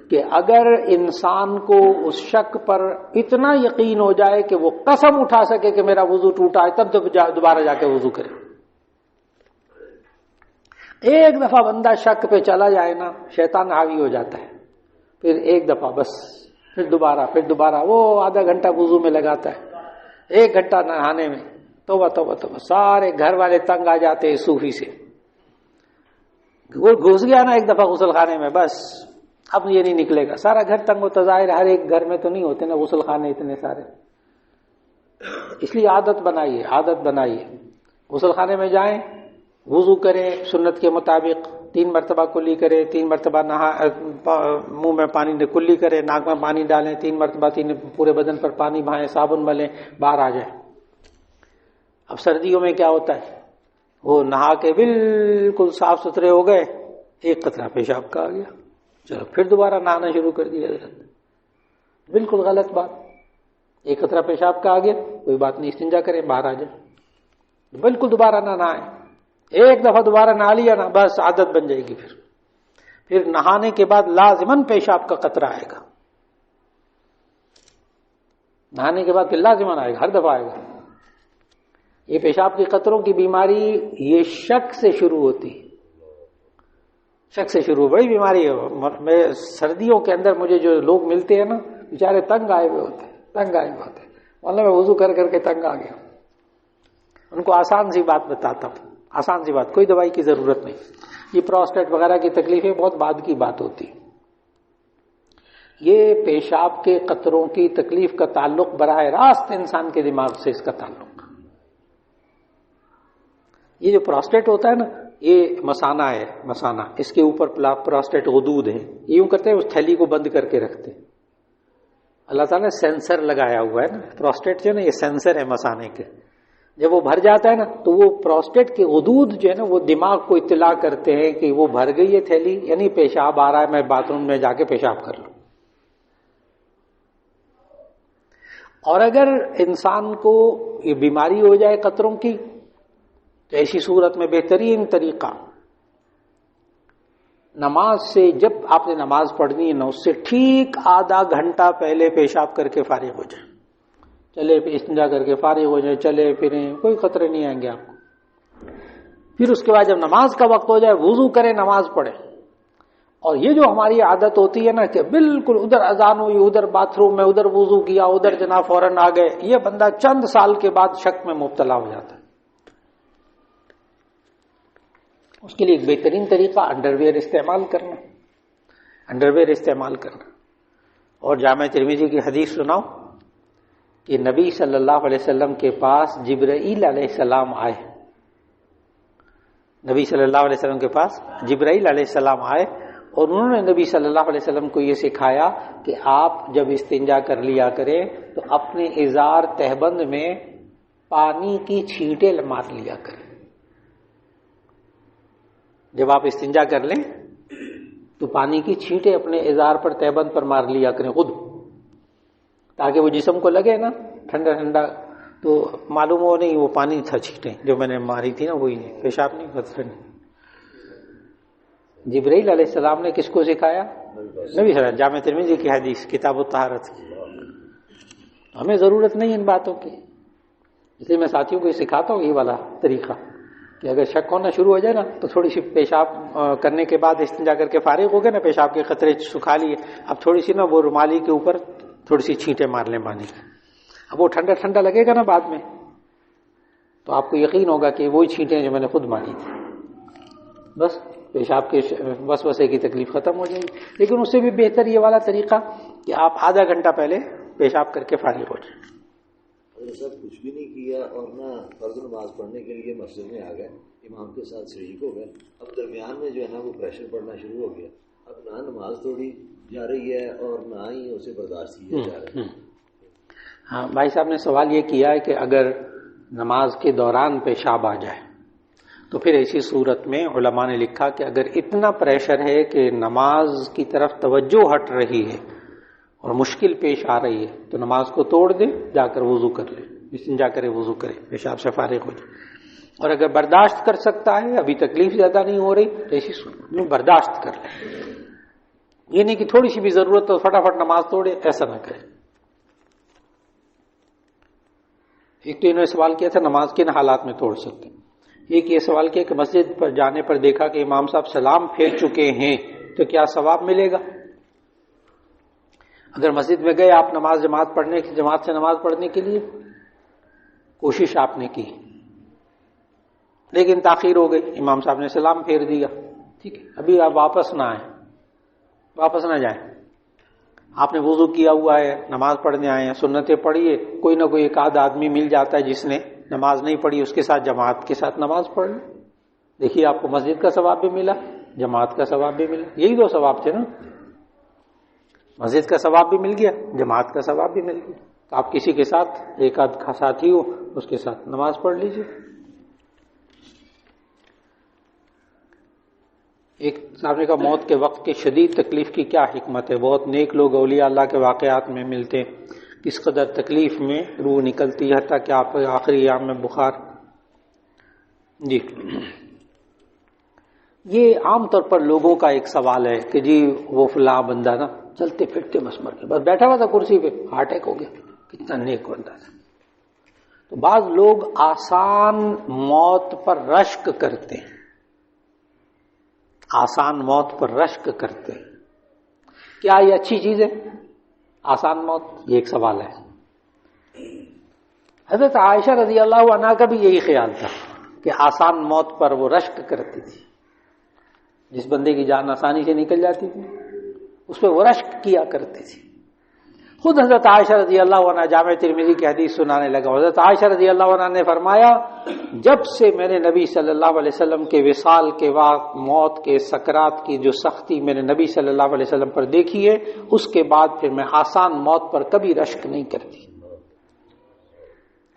کہ اگر انسان کو اس شک پر اتنا یقین ہو جائے کہ وہ قسم اٹھا سکے کہ میرا وضو ٹوٹا ہے، تب دوبارہ جا کے وضو کرے۔ ایک دفعہ بندہ شک پہ چلا جائے نا، شیطان حاوی ہو جاتا ہے، پھر ایک دفعہ بس، پھر دوبارہ وہ آدھا گھنٹہ وضو میں لگاتا ہے، 1 گھنٹہ نہانے میں، توبہ توبہ توبہ، سارے گھر والے تنگ آ جاتے ہیں صوفی سے، وہ گھس گیا نا ایک دفعہ غسل خانے میں، بس اب یہ نہیں نکلے گا، سارا گھر تنگ و تظاہر، ہر ایک گھر میں تو نہیں ہوتے نا غسل خانے اتنے سارے، اس لیے عادت بنائیے، غسل خانے میں جائیں، وضو کریں سنت کے مطابق، 3 مرتبہ کلی کریں، 3 مرتبہ منہ میں پانی کلی کریں، ناک میں پانی ڈالیں، 3 مرتبہ پورے بدن پر پانی بہائیں، صابن ملیں، باہر آ جائیں۔ اب سردیوں میں کیا ہوتا ہے، وہ نہا کے بالکل صاف ستھرے ہو گئے، ایک قطرہ پیشاب کا آ گیا، چلو پھر دوبارہ نہانا شروع کر دیا، بالکل غلط بات۔ 1 قطرہ پیشاب کا آ گیا، کوئی بات نہیں، استنجا کریں، باہر آ جائیں، بالکل دوبارہ نہ نہائیں۔ ایک دفعہ دوبارہ نہا لیا نا، بس عادت بن جائے گی، پھر نہانے کے بعد لازماً پیشاب کا قطرہ آئے گا، نہانے کے بعد پھر لازماً آئے گا، ہر دفعہ آئے گا۔ یہ پیشاب کے قطروں کی بیماری یہ شک سے شروع ہوتی ہے، شک سے شروع، بڑی بیماری ہے۔ سردیوں کے اندر مجھے جو لوگ ملتے ہیں نا، بیچارے تنگ آئے ہوئے ہوتے ہیں، میں وضو کر کے تنگ آ گیا، ان کو آسان سی بات بتاتا ہوں، آسان سی بات، کوئی دوائی کی ضرورت نہیں، یہ پروسٹیٹ وغیرہ کی تکلیفیں بہت بعد کی بات ہوتی، یہ پیشاب کے قطروں کی تکلیف کا تعلق براہ راست انسان کے دماغ سے اس کا تعلق. یہ جو پراسٹیٹ ہوتا ہے نا، یہ مثانہ ہے، مثانہ، اس کے اوپر پراسٹیٹ غدود ہے. یہ یوں کرتے ہیں، اس تھیلی کو بند کر کے رکھتے ہیں. اللہ تعالیٰ نے سینسر لگایا ہوا ہے نا، پراسٹیٹ جو ہے نا یہ سینسر ہے مثانے کے. جب وہ بھر جاتا ہے نا تو وہ پراسٹیٹ کے غدود جو ہے نا وہ دماغ کو اطلاع کرتے ہیں کہ وہ بھر گئی ہے تھیلی، یعنی پیشاب آ رہا ہے، میں باتھ روم میں جا کے پیشاب کر لوں. اور اگر انسان کو یہ بیماری ہو جائے قطروں کی تو ایسی صورت میں بہترین طریقہ نماز سے، جب آپ نے نماز پڑھنی ہے نا اس سے ٹھیک آدھا گھنٹہ پہلے پیشاب کر کے فارغ ہو جائیں. چلے استنجا کر کے فارغ ہو جائیں، چلے پھریں، کوئی خطرے نہیں آئیں گے آپ کو. پھر اس کے بعد جب نماز کا وقت ہو جائے وضو کریں، نماز پڑھیں. اور یہ جو ہماری عادت ہوتی ہے نا کہ بالکل ادھر اذان ہوئی، ادھر باتھ روم میں، ادھر وضو کیا، ادھر جناب فوراً آ گئے، یہ بندہ چند سال کے بعد شک میں مبتلا ہو جاتا ہے. اس کے لیے ایک بہترین طریقہ انڈر ویئر استعمال کرنا، انڈر ویئر استعمال کرنا. اور جامع ترمذی کی حدیث سناؤ کہ نبی صلی اللہ علیہ وسلم کے پاس جبرائیل علیہ السلام آئے. نبی صلی اللہ علیہ وسلم کے پاس جبرائیل علیہ السلام آئے اور انہوں نے نبی صلی اللہ علیہ وسلم کو یہ سکھایا کہ آپ جب استنجا کر لیا کریں تو اپنے ازار تہبند میں پانی کی چھینٹیں مار لیا کریں. جب آپ استنجا کر لیں تو پانی کی چھینٹیں اپنے ازار پر تہبند پر مار لیا کریں خود، تاکہ وہ جسم کو لگے نا ٹھنڈا ٹھنڈا، تو معلوم ہو نہیں وہ پانی تھا، چھینٹیں جو میں نے ماری تھی نا وہی نہیں، پیشاب نہیں، خطرہ نہیں. جبرائیل علیہ السلام نے کس کو سکھایا؟ نبی صلی اللہ علیہ وسلم. جامع ترمذی کی حدیث کتاب الطہارت کی. ہمیں ضرورت نہیں ان باتوں کی، اس لیے میں ساتھیوں کو یہ سکھاتا ہوں یہ والا طریقہ کہ اگر شک ہونا شروع ہو جائے نا تو تھوڑی سی پیشاب کرنے کے بعد استنجا کر کے فارغ ہو گئے نا، پیشاب کے قطرے سکھا لیے، اب تھوڑی سی نا وہ رومالی کے اوپر تھوڑی سی چھینٹیں مار لیں پانی کی. اب وہ ٹھنڈا ٹھنڈا لگے گا نا بعد میں تو آپ کو یقین ہوگا کہ وہی چھینٹیں جو میں نے خود ماری تھی. بس پیشاب کے وسوسے کی تکلیف ختم ہو جائے گی. لیکن اس سے بھی بہتر یہ والا طریقہ کہ آپ آدھا گھنٹہ پہلے پیشاب کر کے فارغ ہو جائیں. اگر سب کچھ بھی نہیں کیا اور نہ فرض نماز پڑھنے کے لیے مسجد میں آ گئے، امام کے ساتھ شریک ہو گئے، اب درمیان میں جو ہے نا وہ پریشر پڑنا شروع ہو گیا، اب نہ نماز توڑی جا رہی ہے اور نہ ہی اسے برداشت کیا جا رہا ہے. ہاں بھائی صاحب نے سوال یہ کیا ہے کہ اگر نماز کے دوران پیشاب آ جائے تو پھر ایسی صورت میں علماء نے لکھا کہ اگر اتنا پریشر ہے کہ نماز کی طرف توجہ ہٹ رہی ہے اور مشکل پیش آ رہی ہے تو نماز کو توڑ دے، جا کر وضو کر لے، استنجا کرے، وضو کرے، پیشاب سے فارغ ہو جائے. اور اگر برداشت کر سکتا ہے، ابھی تکلیف زیادہ نہیں ہو رہی تو ایسی صورت میں برداشت کر لے. یہ نہیں کہ تھوڑی سی بھی ضرورت تو فٹافٹ نماز توڑے، ایسا نہ کرے. ایک تو انہوں نے سوال کیا تھا نماز کن حالات میں توڑ سکتے ہیں. ایک یہ سوال کیا کہ مسجد پر جانے پر دیکھا کہ امام صاحب سلام پھیر چکے ہیں تو کیا ثواب ملے گا؟ اگر مسجد میں گئے آپ نماز جماعت سے نماز پڑھنے کے لیے، کوشش آپ نے کی لیکن تاخیر ہو گئی، امام صاحب نے سلام پھیر دیا، ٹھیک ہے، ابھی آپ واپس نہ آئیں، واپس نہ جائیں. آپ نے وضو کیا ہوا ہے، نماز پڑھنے آئے ہیں، سنتیں پڑھیے، کوئی نہ کوئی ایک آدھ آدمی مل جاتا ہے جس نے نماز نہیں پڑھی، اس کے ساتھ جماعت کے ساتھ نماز پڑھ لیں. دیکھیے آپ کو مسجد کا ثواب بھی ملا، جماعت کا ثواب بھی ملا، یہی دو ثواب تھے نا، مسجد کا ثواب بھی مل گیا، جماعت کا ثواب بھی مل گیا. تو آپ کسی کے ساتھ ایک آدھ ساتھی ہو اس کے ساتھ نماز پڑھ لیجیے. ایک صاحب نے کہا موت کے وقت کی شدید تکلیف کی کیا حکمت ہے؟ بہت نیک لوگ اولیاء اللہ کے واقعات میں ملتے ہیں، کس قدر تکلیف میں روح نکلتی ہے حتیٰ کہ آپ آخری ایام میں بخار. جی یہ عام طور پر لوگوں کا ایک سوال ہے کہ جی وہ فلاں بندہ نا چلتے پھرتے مسمر کے بس بیٹھا ہوا تھا کرسی پہ، ہارٹ اٹیک ہو گیا، کتنا نیک بندہ تھا. تو بعض لوگ آسان موت پر رشک کرتے ہیں، آسان موت پر رشک کرتے ہیں. کیا یہ اچھی چیز ہے آسان موت؟ یہ ایک سوال ہے. حضرت عائشہ رضی اللہ عنہا کا بھی یہی خیال تھا کہ آسان موت پر وہ رشک کرتی تھی. جس بندے کی جان آسانی سے نکل جاتی تھی اس پہ وہ رشک کیا کرتے تھے. خود حضرت عائشہ رضی اللہ عنہ جامع ترمذی کی حدیث سنانے لگا. حضرت عائشہ رضی اللہ عنہ نے فرمایا جب سے میں نے نبی صلی اللہ علیہ وسلم کے وصال کے وقت موت کے سکرات کی جو سختی میں نے نبی صلی اللہ علیہ وسلم پر دیکھی ہے اس کے بعد پھر میں آسان موت پر کبھی رشک نہیں کرتی.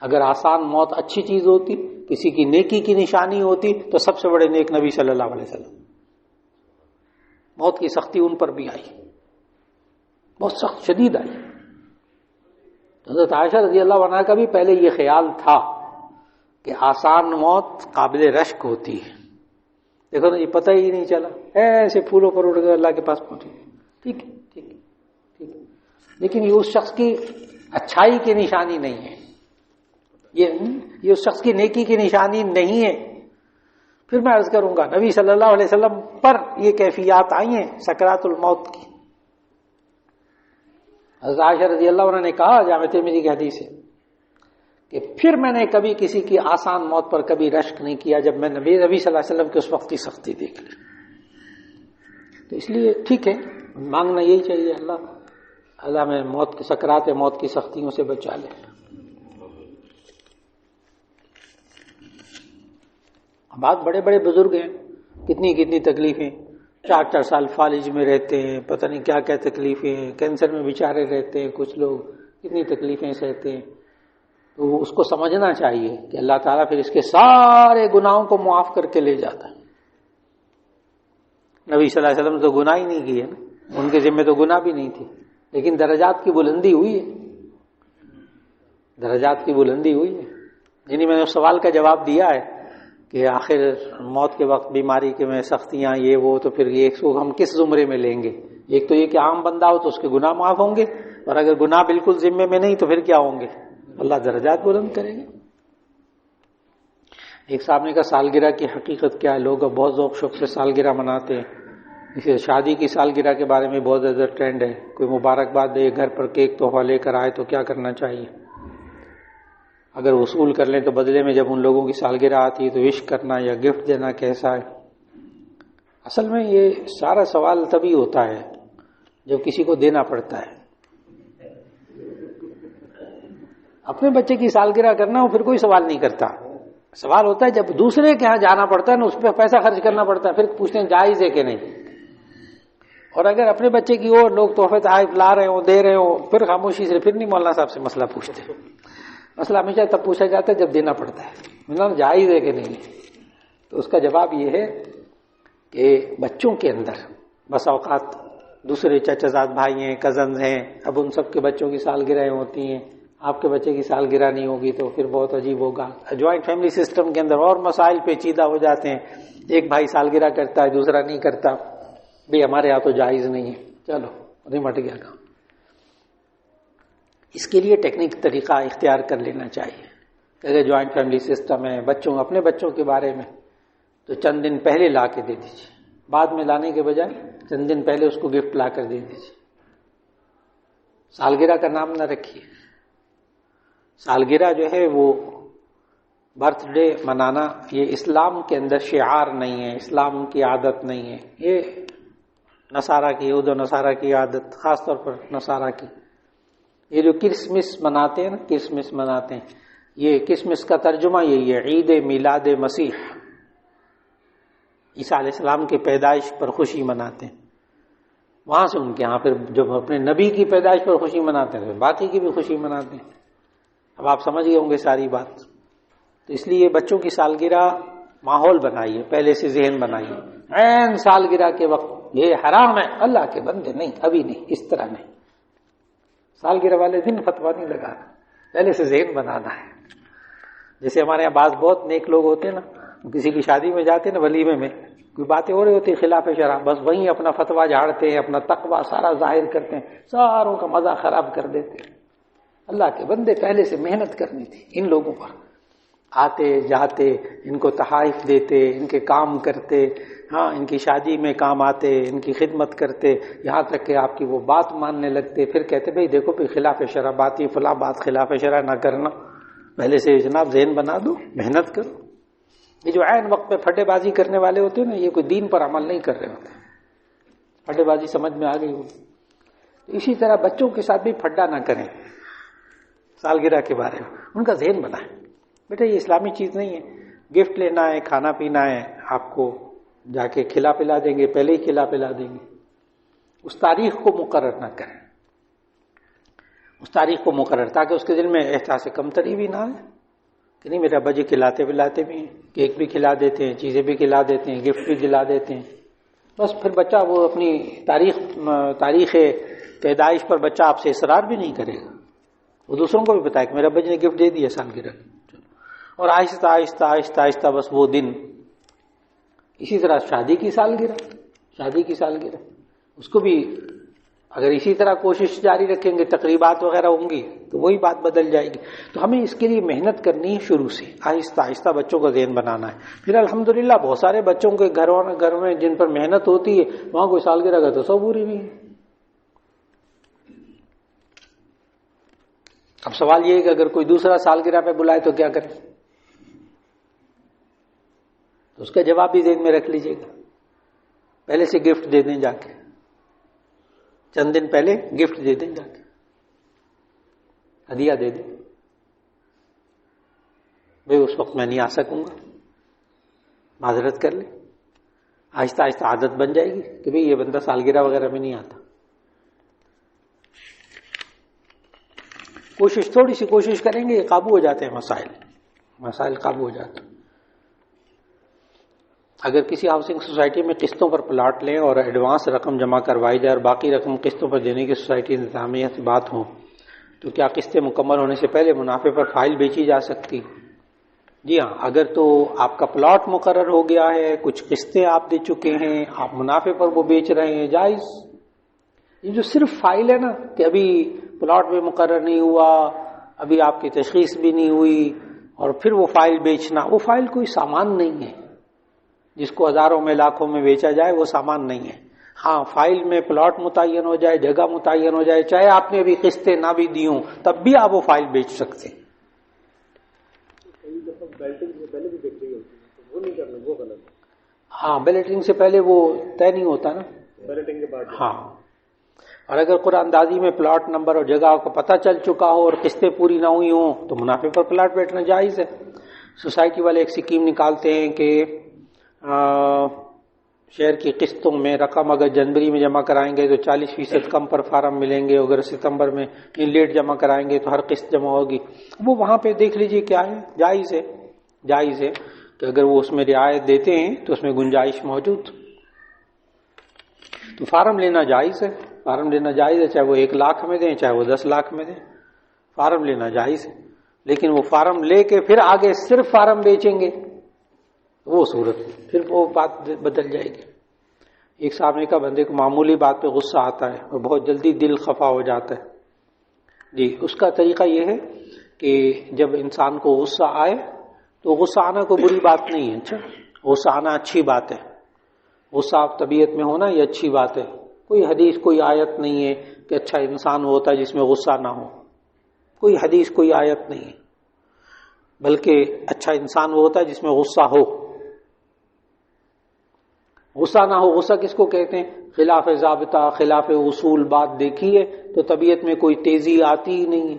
اگر آسان موت اچھی چیز ہوتی, کسی کی نیکی کی نشانی ہوتی, تو سب سے بڑے نیک نبی صلی اللہ علیہ وسلم. موت کی سختی ان پر بھی آئی, بہت سخت شدید آئی. حضرت عائشہ رضی اللہ عنہ کا بھی پہلے یہ خیال تھا کہ آسان موت قابل رشک ہوتی ہے. دیکھو نا, یہ پتہ ہی نہیں چلا, ایسے پھولوں پر اڑ کر اللہ کے پاس پہنچے. ٹھیک ہے, ٹھیک ہے, ٹھیک ہے, لیکن یہ اس شخص کی اچھائی کی نشانی نہیں ہے, یہ اس شخص کی نیکی کی نشانی نہیں ہے. پھر میں عرض کروں گا نبی صلی اللہ علیہ وسلم پر یہ کیفیات آئی ہیں سکرات الموت کی. حضرت عائشہ رضی اللہ عنہ نے کہا جامع ترمذی کی حدیث ہے کہ پھر میں نے کبھی کسی کی آسان موت پر کبھی رشک نہیں کیا جب میں نبی صلی اللہ علیہ وسلم کی اس وقت کی سختی دیکھ لی. تو اس لیے ٹھیک ہے, مانگنا یہی چاہیے اللہ میں موت کے سکرات موت کی سختیوں سے بچا لے. بات بڑے بڑے بزرگ ہیں, کتنی تکلیفیں, 4 سال فالج میں رہتے ہیں, پتہ نہیں کیا کیا تکلیفیں, کینسر میں بیچارے رہتے ہیں کچھ لوگ, کتنی تکلیفیں سہتے ہیں. تو اس کو سمجھنا چاہیے کہ اللہ تعالیٰ پھر اس کے سارے گناہوں کو معاف کر کے لے جاتا ہے. نبی صلی اللہ علیہ وسلم تو گناہ ہی نہیں کیے نا, ان کے ذمہ تو گناہ بھی نہیں تھی, لیکن درجات کی بلندی ہوئی ہے, درجات کی بلندی ہوئی ہے. یعنی میں نے اس سوال کا جواب دیا ہے کہ آخر موت کے وقت بیماری کے میں سختیاں یہ وہ, تو پھر یہ ہم کس زمرے میں لیں گے؟ ایک تو یہ کہ عام بندہ ہو تو اس کے گناہ معاف ہوں گے, اور اگر گناہ بالکل ذمے میں نہیں تو پھر کیا ہوں گے؟ اللہ درجات بلند کریں گے. ایک صاحب نے کہا سالگرہ کی حقیقت کیا ہے؟ لوگ اب بہت ذوق شوق سے سالگرہ مناتے ہیں. اسے شادی کی سالگرہ کے بارے میں بہت زیادہ ٹرینڈ ہے. کوئی مبارکباد دے, گھر پر کیک تحفہ لے کر آئے تو کیا کرنا چاہیے؟ اگر وصول کر لیں تو بدلے میں جب ان لوگوں کی سالگرہ آتی ہے تو وش کرنا یا گفٹ دینا کیسا ہے؟ اصل میں یہ سارا سوال تبھی ہوتا ہے جب کسی کو دینا پڑتا ہے. اپنے بچے کی سالگرہ کرنا ہو پھر کوئی سوال نہیں کرتا. سوال ہوتا ہے جب دوسرے کے ہاں جانا پڑتا ہے نا, اس پہ پیسہ خرچ کرنا پڑتا ہے, پھر پوچھتے ہیں جائز ہے کہ نہیں. اور اگر اپنے بچے کی اور لوگ تحفے تحائف لا رہے ہوں, دے رہے ہوں, پھر خاموشی سے, پھر نہیں مولانا صاحب سے مسئلہ پوچھتے. مسئلہ ہمیشہ تب پوچھا جاتا ہے جب دینا پڑتا ہے, جائز ہے کہ نہیں. تو اس کا جواب یہ ہے کہ بچوں کے اندر بس اوقات دوسرے چچا بھائی ہیں, کزنز ہیں, اب ان سب کے بچوں کی سالگرہیں ہوتی ہیں, آپ کے بچے کی سالگرہ نہیں ہوگی تو پھر بہت عجیب ہوگا. جوائنٹ فیملی سسٹم کے اندر اور مسائل پیچیدہ ہو جاتے ہیں. ایک بھائی سالگرہ کرتا ہے, دوسرا نہیں کرتا. بھئی ہمارے یہاں تو جائز نہیں ہے, چلو نمٹ گیا کام. اس کے لیے ٹیکنیک طریقہ اختیار کر لینا چاہیے. اگر جوائنٹ فیملی سسٹم ہے, اپنے بچوں کے بارے میں, تو چند دن پہلے لا کے دے دیجیے, بعد میں لانے کے بجائے چند دن پہلے اس کو گفٹ لا کر دے دیجیے. سالگرہ کا نام نہ رکھیے. سالگرہ جو ہے وہ برتھ ڈے منانا یہ اسلام کے اندر شعار نہیں ہے, اسلام کی عادت نہیں ہے. یہ نصارہ کی, یہود و نصارہ کی عادت, خاص طور پر نصارہ کی. یہ جو کرسمس مناتے ہیں نا, کرسمس مناتے ہیں, یہ کرسمس کا ترجمہ یہی ہے, عید میلاد مسیح. عیسیٰ علیہ السلام کی پیدائش پر خوشی مناتے ہیں. وہاں سے ان کے یہاں پھر جب اپنے نبی کی پیدائش پر خوشی مناتے ہیں, باقی کی بھی خوشی مناتے ہیں. اب آپ سمجھ گئے ہوں گے ساری بات. تو اس لیے بچوں کی سالگرہ ماحول بنائیے, پہلے سے ذہن بنائیے. عین سالگرہ کے وقت یہ حرام ہے, اللہ کے بندے نہیں, ابھی نہیں, اس طرح نہیں. سالگرہ والے دن فتویٰ نہیں لگانا, پہلے سے ذہن بنانا ہے. جیسے ہمارے یہاں بعض بہت نیک لوگ ہوتے ہیں نا, کسی کی شادی میں جاتے ہیں نا, ولیمے میں کوئی باتیں ہو رہی ہوتی خلاف شرع, بس وہیں اپنا فتویٰ جھاڑتے ہیں, اپنا تقویٰ سارا ظاہر کرتے ہیں, ساروں کا مزہ خراب کر دیتے ہیں. اللہ کے بندے پہلے سے محنت کرنی تھی. ان لوگوں پر آتے جاتے, ان کو تحائف دیتے, ان کے کام کرتے, ہاں ان کی شادی میں کام آتے, ان کی خدمت کرتے, یہاں تک کہ آپ کی وہ بات ماننے لگتے. پھر کہتے بھئی دیکھو پھر خلاف شرع بات, یہ فلاں بات خلاف شرع نہ کرنا. پہلے سے جناب ذہن بنا دو, محنت کرو. یہ جو عین وقت پہ پھٹے بازی کرنے والے ہوتے ہیں نا, یہ کوئی دین پر عمل نہیں کر رہے ہوتے. پھٹے بازی سمجھ میں آ گئی ہوگی. تو اسی طرح بچوں کے ساتھ بھی پھڈا نہ کریں سالگرہ کے بارے میں، ان کا ذہن بنائیں بیٹا یہ اسلامی چیز نہیں ہے، گفٹ لینا ہے، کھانا پینا ہے، آپ کو جا کے کھلا پلا دیں گے، پہلے ہی کھلا پلا دیں گے. اس تاریخ کو مقرر نہ کریں، اس تاریخ کو مقرر، تاکہ اس کے دل میں احساس کمتری بھی نہ آئے کہ نہیں میرے ابا جی کھلاتے پلاتے بھی ہیں، کیک بھی کھلا دیتے ہیں، چیزیں بھی کھلا دیتے ہیں، گفٹ بھی دلا دیتے ہیں. بس پھر بچہ وہ اپنی تاریخ پیدائش پر بچہ آپ سے اصرار بھی نہیں کرے گا، وہ دوسروں کو بھی بتائے کہ میرے ابا جی نے گفٹ دے دیا سالگرہ. اور آہستہ آہستہ آہستہ آہستہ بس وہ دن. اسی طرح شادی کی سالگرہ اس کو بھی اگر اسی طرح کوشش جاری رکھیں گے، تقریبات وغیرہ ہوں گی تو وہی بات بدل جائے گی. تو ہمیں اس کے لیے محنت کرنی ہے شروع سے، آہستہ آہستہ بچوں کا ذہن بنانا ہے. پھر الحمدللہ بہت سارے بچوں کے گھر میں جن پر محنت ہوتی ہے وہاں کوئی سالگرہ کا تصور ہی نہیں ہے. اب سوال یہ ہے کہ اگر کوئی دوسرا سالگرہ پہ بلائے تو کیا کریں؟ تو اس کا جواب بھی ذہن میں رکھ لیجئے گا. پہلے سے گفٹ دے دیں، جا کے چند دن پہلے گفٹ دے دیں، جا کے ہدیہ دے دیں، بھائی اس وقت میں نہیں آ سکوں گا، معذرت کر لیں. آہستہ آہستہ عادت بن جائے گی کہ بھئی یہ بندہ سالگرہ وغیرہ میں نہیں آتا. تھوڑی سی کوشش کریں گے، قابو ہو جاتے ہیں مسائل قابو ہو جاتے ہیں. اگر کسی ہاؤسنگ سوسائٹی میں قسطوں پر پلاٹ لیں اور ایڈوانس رقم جمع کروائی جائے اور باقی رقم قسطوں پر دینے کی سوسائٹی انتظامیہ سے بات ہو تو کیا قسطیں مکمل ہونے سے پہلے منافع پر فائل بیچی جا سکتی؟ جی ہاں، اگر تو آپ کا پلاٹ مقرر ہو گیا ہے، کچھ قسطیں آپ دے چکے ہیں، آپ منافع پر وہ بیچ رہے ہیں، جائز. یہ جو صرف فائل ہے نا کہ ابھی پلاٹ بھی مقرر نہیں ہوا، ابھی آپ کی تشخیص بھی نہیں ہوئی اور پھر وہ فائل بیچنا، وہ فائل کوئی سامان نہیں ہے جس کو ہزاروں میں لاکھوں میں بیچا جائے، وہ سامان نہیں ہے. ہاں، فائل میں پلاٹ متعین ہو جائے، جگہ متعین ہو جائے، چاہے آپ نے ابھی قسطیں نہ بھی دی ہوں تب بھی آپ وہ فائل بیچ سکتے ہیں. ہاں، بیلٹنگ سے پہلے وہ طے نہیں ہوتا نا، بیلٹنگ کے بعد. ہاں، اور اگر قرآن اندازی میں پلاٹ نمبر اور جگہ کو پتہ چل چکا ہو اور قسطیں پوری نہ ہوئی ہوں تو منافع پر پلاٹ بیچنا جائز ہے. سوسائٹی والے ایک اسکیم نکالتے ہیں کہ شہر کی قسطوں میں رقم اگر جنوری میں جمع کرائیں گے تو 40% کم پر فارم ملیں گے، اگر ستمبر میں لیٹ جمع کرائیں گے تو ہر قسط جمع ہوگی. وہ وہاں پہ دیکھ لیجئے کیا ہے، جائز ہے کہ اگر وہ اس میں رعایت دیتے ہیں تو اس میں گنجائش موجود. تو فارم لینا جائز ہے، چاہے وہ 1 لاکھ میں دیں چاہے وہ 10 لاکھ میں دیں، فارم لینا جائز ہے. لیکن وہ فارم لے کے پھر آگے صرف فارم بیچیں گے، وہ صورت پھر وہ بات بدل جائے گی. ایک صاحب نے کہا بندے کو معمولی بات پہ غصہ آتا ہے اور بہت جلدی دل خفا ہو جاتا ہے. جی، اس کا طریقہ یہ ہے کہ جب انسان کو غصہ آئے تو غصہ آنا کوئی بری بات نہیں ہے. اچھا، غصہ آنا اچھی بات ہے، غصہ طبیعت میں ہونا یہ اچھی بات ہے. کوئی حدیث کوئی آیت نہیں ہے کہ اچھا انسان ہوتا ہے جس میں غصہ نہ ہو، کوئی حدیث کوئی آیت نہیں ہے، بلکہ اچھا انسان وہ ہوتا ہے جس میں غصہ ہو. غصہ نہ ہو، غصہ کس کو کہتے ہیں؟ خلاف ضابطہ، خلاف اصول بات دیکھی ہے تو طبیعت میں کوئی تیزی آتی ہی نہیں ہے،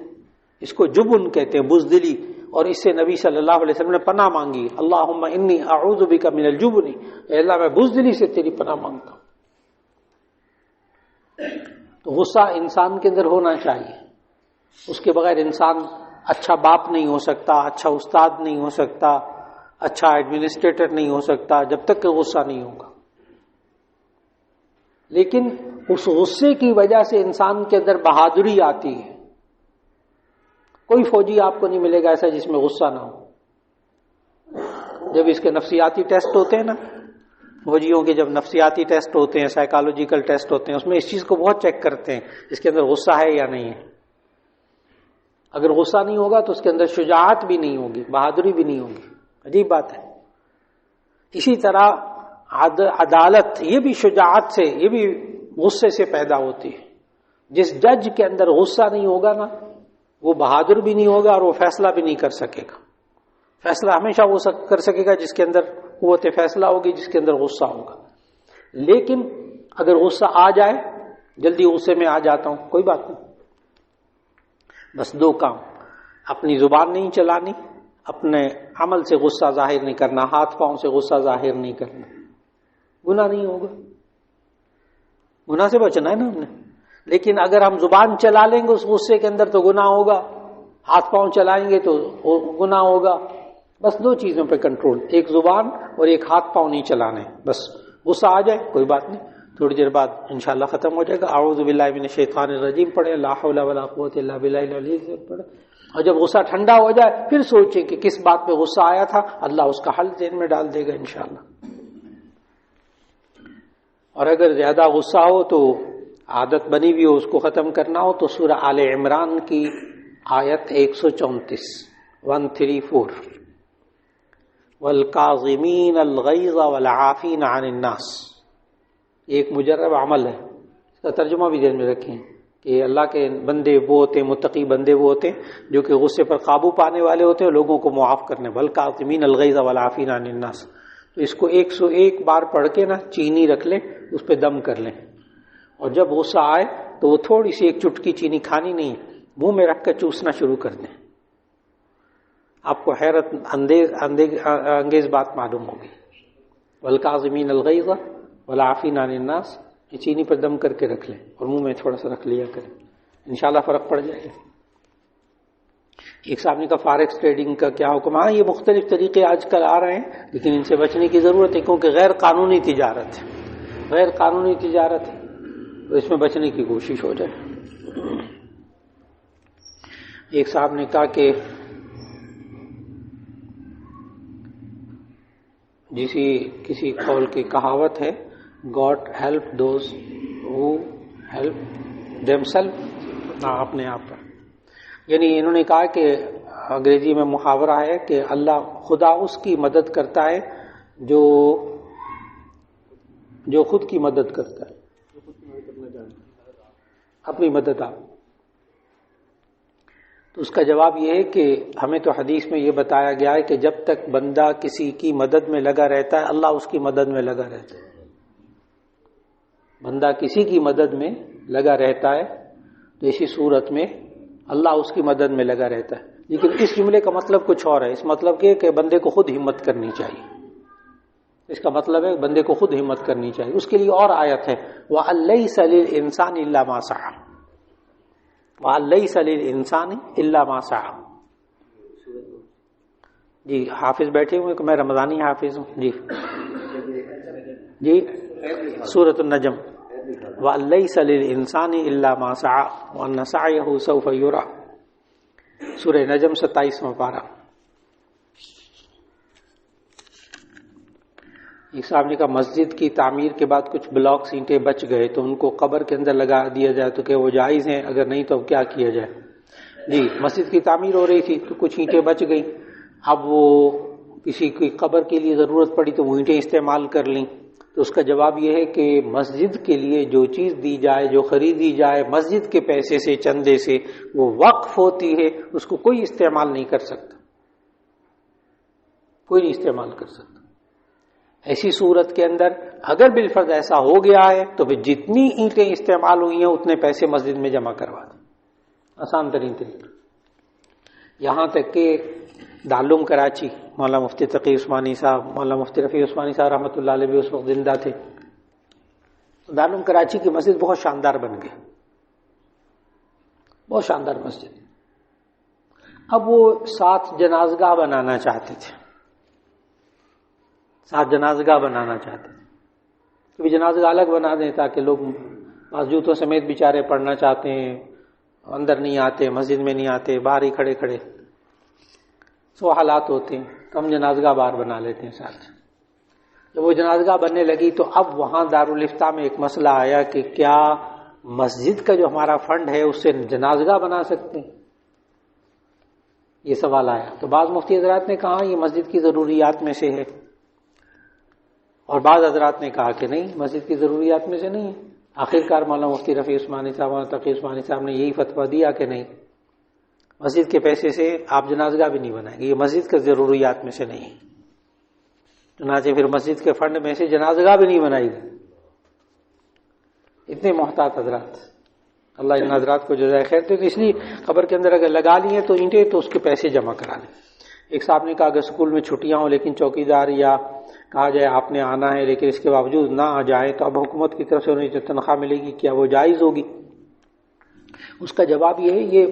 اس کو جبن کہتے ہیں، بزدلی. اور اس سے نبی صلی اللہ علیہ وسلم نے پناہ مانگی، اللہم انی اعوذ بک من الجبن، اے اللہ میں بزدلی سے تیری پناہ مانگتا ہوں. تو غصہ انسان کے اندر ہونا چاہیے، اس کے بغیر انسان اچھا باپ نہیں ہو سکتا، اچھا استاد نہیں ہو سکتا، اچھا ایڈمنسٹریٹر نہیں ہو سکتا جب تک کہ غصہ نہیں ہوگا. لیکن اس غصے کی وجہ سے انسان کے اندر بہادری آتی ہے. کوئی فوجی آپ کو نہیں ملے گا ایسا جس میں غصہ نہ ہو. جب اس کے نفسیاتی ٹیسٹ ہوتے ہیں نا، فوجیوں کے جب نفسیاتی ٹیسٹ ہوتے ہیں، سائیکالوجیکل ٹیسٹ ہوتے ہیں، اس میں اس چیز کو بہت چیک کرتے ہیں اس کے اندر غصہ ہے یا نہیں ہے. اگر غصہ نہیں ہوگا تو اس کے اندر شجاعت بھی نہیں ہوگی، بہادری بھی نہیں ہوگی. عجیب بات ہے. اسی طرح عدالت، یہ بھی شجاعت سے، یہ بھی غصے سے پیدا ہوتی ہے. جس جج کے اندر غصہ نہیں ہوگا نا، وہ بہادر بھی نہیں ہوگا اور وہ فیصلہ بھی نہیں کر سکے گا. فیصلہ ہمیشہ وہ کر سکے گا جس کے اندر قوت فیصلہ ہوگی، جس کے اندر غصہ ہوگا. لیکن اگر غصہ آ جائے جلدی غصے میں آ جاتا ہوں، کوئی بات نہیں، بس 2 کام، اپنی زبان نہیں چلانی، اپنے عمل سے غصہ ظاہر نہیں کرنا، ہاتھ پاؤں سے غصہ ظاہر نہیں کرنا، گناہ نہیں ہوگا، گناہ سے بچنا ہے نا ہم نے۔ لیکن اگر ہم زبان چلا لیں گے اس غصے کے اندر تو گناہ ہوگا، ہاتھ پاؤں چلائیں گے تو گناہ ہوگا۔ بس 2 چیزوں پہ کنٹرول، ایک زبان اور ایک ہاتھ پاؤں نہیں چلانے، بس غصہ آ جائے کوئی بات نہیں، تھوڑی دیر بعد انشاءاللہ ختم ہو جائے گا۔ اعوذ باللہ من الشیطان الرجیم پڑھے، لا حول ولا قوت الا باللہ العلی العظیم پڑھے، اور جب غصہ ٹھنڈا ہو جائے پھر سوچیں کہ کس بات پہ غصہ آیا تھا، اللہ اس کا حل ذہن میں ڈال دے گا انشاءاللہ۔ اور اگر زیادہ غصہ ہو تو عادت بنی ہوئی ہو اس کو ختم کرنا ہو تو سورہ آل عمران کی آیت 134 134 والکاظمین الغیظ والعافین عن الناس، ایک مجرب عمل ہے، اس کا ترجمہ بھی ذہن میں رکھیں کہ اللہ کے بندے وہ ہوتے ہیں، متقی بندے وہ ہوتے ہیں جو کہ غصے پر قابو پانے والے ہوتے ہیں، لوگوں کو معاف کرنے، والکاظمین الغیظ والعافین عن الناس۔ تو اس کو 101 بار پڑھ کے نا چینی رکھ لیں، اس پہ دم کر لیں، اور جب غصہ آئے تو وہ تھوڑی سی 1 چٹکی چینی کھانی نہیں، منہ میں رکھ کر چوسنا شروع کر دیں، آپ کو حیرت انگیز بات معلوم ہوگی۔ والکاظمین الغیظ والعافین عن الناس، یہ چینی پر دم کر کے رکھ لیں اور منہ میں تھوڑا سا رکھ لیا کریں، انشاءاللہ فرق پڑ جائے گا۔ ایک صاحب نے کہا فارکس ٹریڈنگ کا کیا حکم؟ ہاں، یہ مختلف طریقے آج کل آ رہے ہیں لیکن ان سے بچنے کی ضرورت ہے، کیونکہ غیر قانونی تجارت ہے، غیر قانونی تجارت ہے، تو اس میں بچنے کی کوشش ہو جائے۔ ایک صاحب نے کہا کہ کسی قول کی کہاوت ہے God help those who help them self, اپنے آپ پر، یعنی انہوں نے کہا کہ انگریزی میں محاورہ ہے کہ اللہ خدا اس کی مدد کرتا ہے جو خود کی مدد کرتا ہے، اپنی مدد آپ۔ تو اس کا جواب یہ ہے کہ ہمیں تو حدیث میں یہ بتایا گیا ہے کہ جب تک بندہ کسی کی مدد میں لگا رہتا ہے اللہ اس کی مدد میں لگا رہتا ہے، بندہ کسی کی مدد میں لگا رہتا ہے تو اسی صورت میں اللہ اس کی مدد میں لگا رہتا ہے۔ لیکن اس جملے کا مطلب کچھ اور ہے، اس مطلب کہ بندے کو خود ہمت کرنی چاہیے، اس کا مطلب ہے بندے کو خود ہمت کرنی چاہیے۔ اس کے لیے اور آیت ہے وَأَلَّيْسَ لِلْإِنسَانِ إِلَّا مَا سَعَى، وَأَلَّيْسَ لِلْإِنسَانِ إِلَّا مَا سَعَى۔ جی حافظ بیٹھے ہوئے کہ میں رمضانی حافظ ہوں؟ جی سورۃ النجم، وَأَلَّيْسَ لِلْإِنسَانِ إِلَّا مَا سَعَى وَأَنَّ سَعْيَهُ سَوْفَ يُرَى، سورہ نجم 27واں پارہ۔ ایک صاحب نے کہا مسجد کی تعمیر کے بعد کچھ بلاکس اینٹیں بچ گئے تو ان کو قبر کے اندر لگا دیا جائے تو کہ وہ جائز ہیں؟ اگر نہیں تو اب کیا کیا جائے؟ جی مسجد کی تعمیر ہو رہی تھی تو کچھ اینٹیں بچ گئیں، اب وہ کسی کی قبر کے لیے ضرورت پڑی تو وہ اینٹیں استعمال کر لیں، تو اس کا جواب یہ ہے کہ مسجد کے لیے جو چیز دی جائے، جو خریدی جائے مسجد کے پیسے سے، چندے سے، وہ وقف ہوتی ہے، اس کو کوئی استعمال نہیں کر سکتا، کوئی نہیں استعمال کر سکتا۔ ایسی صورت کے اندر اگر بالفرض ایسا ہو گیا ہے تو پھر جتنی اینٹیں استعمال ہوئی ہیں اتنے پیسے مسجد میں جمع کروا دیں، آسان ترین طریقہ۔ یہاں تک کہ دارالعلوم کراچی مولانا مفتی تقی عثمانی صاحب، مولانا مفتی رفیع عثمانی صاحب رحمۃ اللہ علیہ بھی اس وقت زندہ تھے، دارالعلوم کراچی کی مسجد بہت شاندار بن گئی، بہت شاندار مسجد۔ اب وہ 7 جنازگاہ بنانا چاہتے تھے، 7 جنازگاہ بنانا چاہتے تھے، کہ جنازگاہ الگ بنا دیں تاکہ لوگ مسجدوں سمیت بیچارے پڑھنا چاہتے ہیں، اندر نہیں آتے، مسجد میں نہیں آتے، باہر ہی کھڑے کھڑے، سو حالات ہوتے ہیں، تو ہم جنازگاہ باہر بنا لیتے ہیں ساتھ۔ جب وہ جنازگاہ بننے لگی تو اب وہاں دارالافتاء میں ایک مسئلہ آیا کہ کیا مسجد کا جو ہمارا فنڈ ہے اس سے جنازگاہ بنا سکتے ہیں؟ یہ سوال آیا، تو بعض مفتی حضرات نے کہا یہ مسجد کی ضروریات میں سے ہے، اور بعض حضرات نے کہا کہ نہیں، مسجد کی ضروریات میں سے نہیں ہے۔ آخرکار مولانا مفتی رفیع عثمانی صاحب، مولانا تقی عثمانی صاحب نے یہی فتویٰ دیا کہ نہیں، مسجد کے پیسے سے آپ جنازگاہ بھی نہیں بنائیں گے، یہ مسجد کے ضروریات میں سے نہیں ہے، چنانچہ پھر مسجد کے فنڈ میں سے جنازگاہ بھی نہیں بنائی گئی۔ اتنے محتاط حضرات، اللہ ان حضرات کو جزائے خیر دے۔ تو اس لیے قبر کے اندر اگر لگا لی ہیں تو اینٹیں تو اس کے پیسے جمع کرا لیں۔ ایک صاحب نے کہا اگر اسکول میں چھٹیاں ہوں لیکن چوکیدار یا کہا جائے آپ نے آنا ہے لیکن اس کے باوجود نہ آ جائیں تو اب حکومت کی طرف سے انہیں جو تنخواہ ملے گی کیا وہ جائز ہوگی؟ اس کا جواب یہ ہے یہ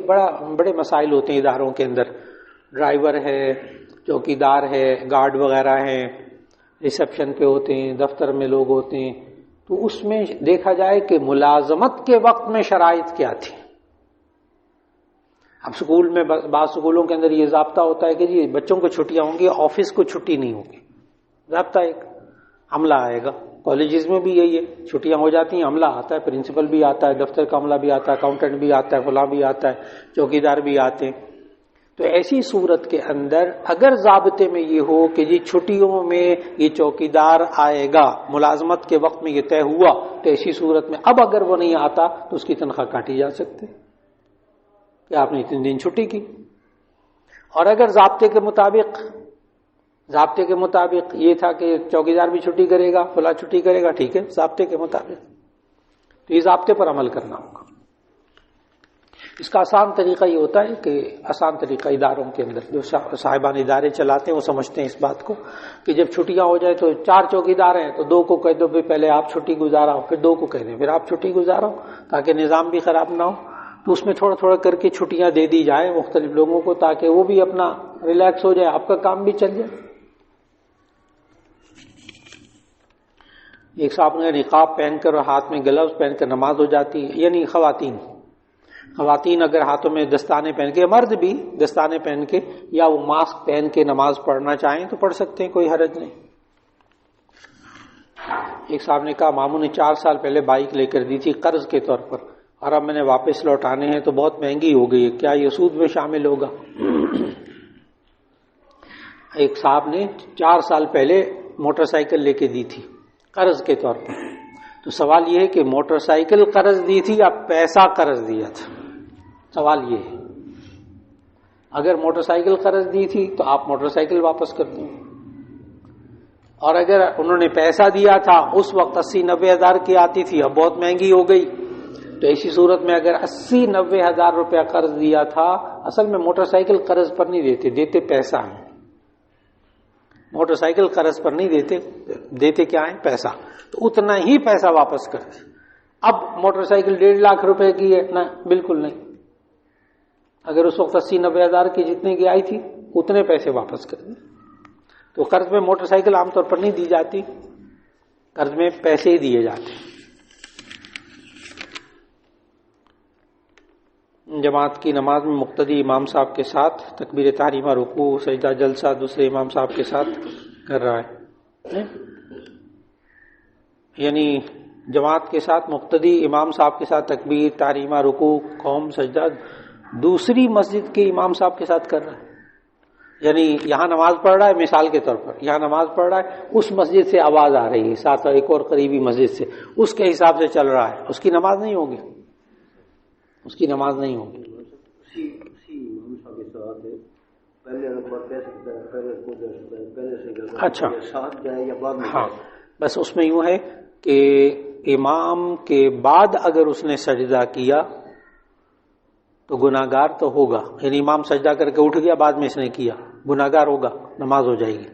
بڑے مسائل ہوتے ہیں اداروں کے اندر، ڈرائیور ہے، چوکیدار ہے، گارڈ وغیرہ ہیں، ریسیپشن پہ ہوتے ہیں، دفتر میں لوگ ہوتے ہیں، تو اس میں دیکھا جائے کہ ملازمت کے وقت میں شرائط کیا تھی۔ اب سکول میں بعض سکولوں کے اندر یہ ضابطہ ہوتا ہے کہ جی بچوں کو چھٹیاں ہوں گی، آفس کو چھٹی نہیں ہوگی، ضابطہ ایک عملہ آئے گا۔ کالجز میں بھی یہی ہے، چھٹیاں ہو جاتی ہیں، عملہ آتا ہے، پرنسپل بھی آتا ہے، دفتر کا عملہ بھی آتا ہے، اکاؤنٹنٹ بھی آتا ہے، فلاں بھی آتا ہے، چوکیدار بھی آتے ہیں۔ تو ایسی صورت کے اندر اگر ضابطے میں یہ ہو کہ جی چھٹیوں میں یہ چوکیدار آئے گا، ملازمت کے وقت میں یہ طے ہوا، تو ایسی صورت میں اب اگر وہ نہیں آتا تو اس کی تنخواہ کاٹی جا سکتی کہ آپ نے اتنے دن چھٹی کی۔ اور اگر ضابطے کے مطابق یہ تھا کہ چوکیدار بھی چھٹی کرے گا، فلاں چھٹی کرے گا، ٹھیک ہے، ضابطے کے مطابق، تو یہ ضابطے پر عمل کرنا ہوگا۔ اس کا آسان طریقہ یہ ہوتا ہے کہ آسان طریقہ اداروں کے اندر جو صاحبان ادارے چلاتے ہیں وہ سمجھتے ہیں اس بات کو کہ جب چھٹیاں ہو جائے تو 4 چوکیدار ہیں تو 2 کو کہہ دو پہلے آپ چھٹی گزارا ہو، پھر 2 کو کہہ دیں پھر آپ چھٹی گزارا ہو، تاکہ نظام بھی خراب نہ ہو۔ تو اس میں تھوڑا تھوڑا کر کے چھٹیاں دے دی جائیں مختلف لوگوں کو تاکہ وہ بھی اپنا ریلیکس ہو جائے، آپ کا کام بھی چل جائے۔ ایک صاحب نے نقاب پہن کر اور ہاتھ میں گلوز پہن کر نماز ہو جاتی ہے، یعنی خواتین اگر ہاتھوں میں دستانے پہن کے، مرد بھی دستانے پہن کے یا وہ ماسک پہن کے نماز پڑھنا چاہیں تو پڑھ سکتے ہیں، کوئی حرج نہیں۔ ایک صاحب نے کہا ماموں نے 4 سال پہلے بائک لے کر دی تھی قرض کے طور پر اور اب میں نے واپس لوٹانے ہیں تو بہت مہنگی ہو گئی ہے، کیا یہ سود میں شامل ہوگا؟ ایک صاحب نے 4 سال پہلے موٹر سائیکل لے کے دی تھی قرض کے طور پر، تو سوال یہ ہے کہ موٹر سائیکل قرض دی تھی یا پیسہ قرض دیا تھا؟ سوال یہ ہے، اگر موٹر سائیکل قرض دی تھی تو آپ موٹر سائیکل واپس کر دیں، اور اگر انہوں نے پیسہ دیا تھا اس وقت 80-90 ہزار کی آتی تھی، اب بہت مہنگی ہو گئی، تو ایسی صورت میں اگر 80-90 ہزار روپیہ قرض دیا تھا، اصل میں موٹر سائیکل قرض پر نہیں دیتے پیسہ ہیں، موٹر سائیکل قرض پر نہیں دیتے کیا ہے؟ پیسہ، تو اتنا ہی پیسہ واپس کر دیں۔ اب موٹر سائیکل 1.5 لاکھ روپے کی ہے، نہ بالکل نہیں، اگر اس وقت 80-90 ہزار کی جتنے کی آئی تھی اتنے پیسے واپس کر دیں۔ تو قرض میں موٹر سائیکل عام طور پر نہیں دی جاتی، قرض میں پیسے ہی دیے جاتے ہیں۔ جماعت کی نماز میں مقتدی امام صاحب کے ساتھ تکبیر تحریمہ، رکوع، سجدہ، جلسہ دوسرے امام صاحب کے ساتھ کر رہا ہے، یعنی جماعت کے ساتھ مقتدی امام صاحب کے ساتھ تکبیر تحریمہ، رکوع، قوم، سجدہ دوسری مسجد کے امام صاحب کے ساتھ کر رہا ہے، یعنی یہاں نماز پڑھ رہا ہے، مثال کے طور پر یہاں نماز پڑھ رہا ہے، اس مسجد سے آواز آ رہی ہے، ساتھ ایک اور قریبی مسجد سے، اس کے حساب سے چل رہا ہے، اس کی نماز نہیں ہوگی، اس کی نماز نہیں ہوگی۔ اسی امام صاحب کے ساتھ پہلے اچھا، ساتھ جائے یا بعد میں؟ ہاں، بس اس میں یوں ہے کہ امام کے بعد اگر اس نے سجدہ کیا تو گناہگار تو ہوگا، یعنی امام سجدہ کر کے اٹھ گیا بعد میں اس نے کیا، گناہگار ہوگا، نماز ہو جائے گی۔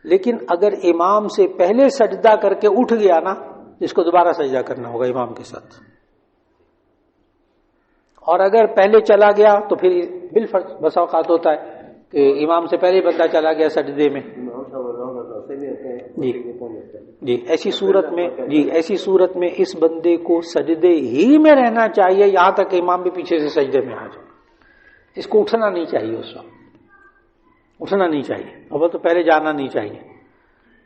لیکن اگر امام سے پہلے سجدہ کر کے اٹھ گیا نا، اس کو دوبارہ سجدہ کرنا ہوگا امام کے ساتھ، اور اگر پہلے چلا گیا تو پھر بالفرض بسا اوقات ہوتا ہے کہ امام سے پہلے بندہ چلا گیا سجدے میں، جی ایسی صورت میں اس بندے کو سجدے ہی میں رہنا چاہیے یہاں تک کہ امام بھی پیچھے سے سجدے میں آ جائے، اس کو اٹھنا نہیں چاہیے، اس وقت اٹھنا نہیں چاہیے، اب تو پہلے جانا نہیں چاہیے،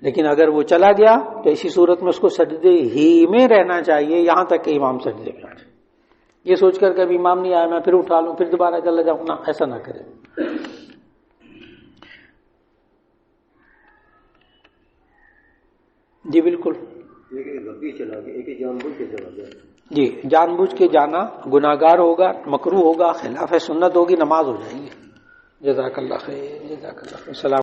لیکن اگر وہ چلا گیا تو ایسی صورت میں اس کو سجدے ہی میں رہنا چاہیے یہاں تک کہ امام سجدے میں آ جائے، یہ سوچ کر کہ ابھی امام نہیں آیا میں پھر اٹھا لوں پھر دوبارہ چلا جاؤں، نہ، ایسا نہ کرے۔ جی بالکل، جی جان بوجھ کے جانا گناہگار ہوگا، مکروہ ہوگا، خلاف سنت ہوگی، نماز ہو جائے گی۔ جزاک اللہ خیر، جزاک اللہ خیر، السلام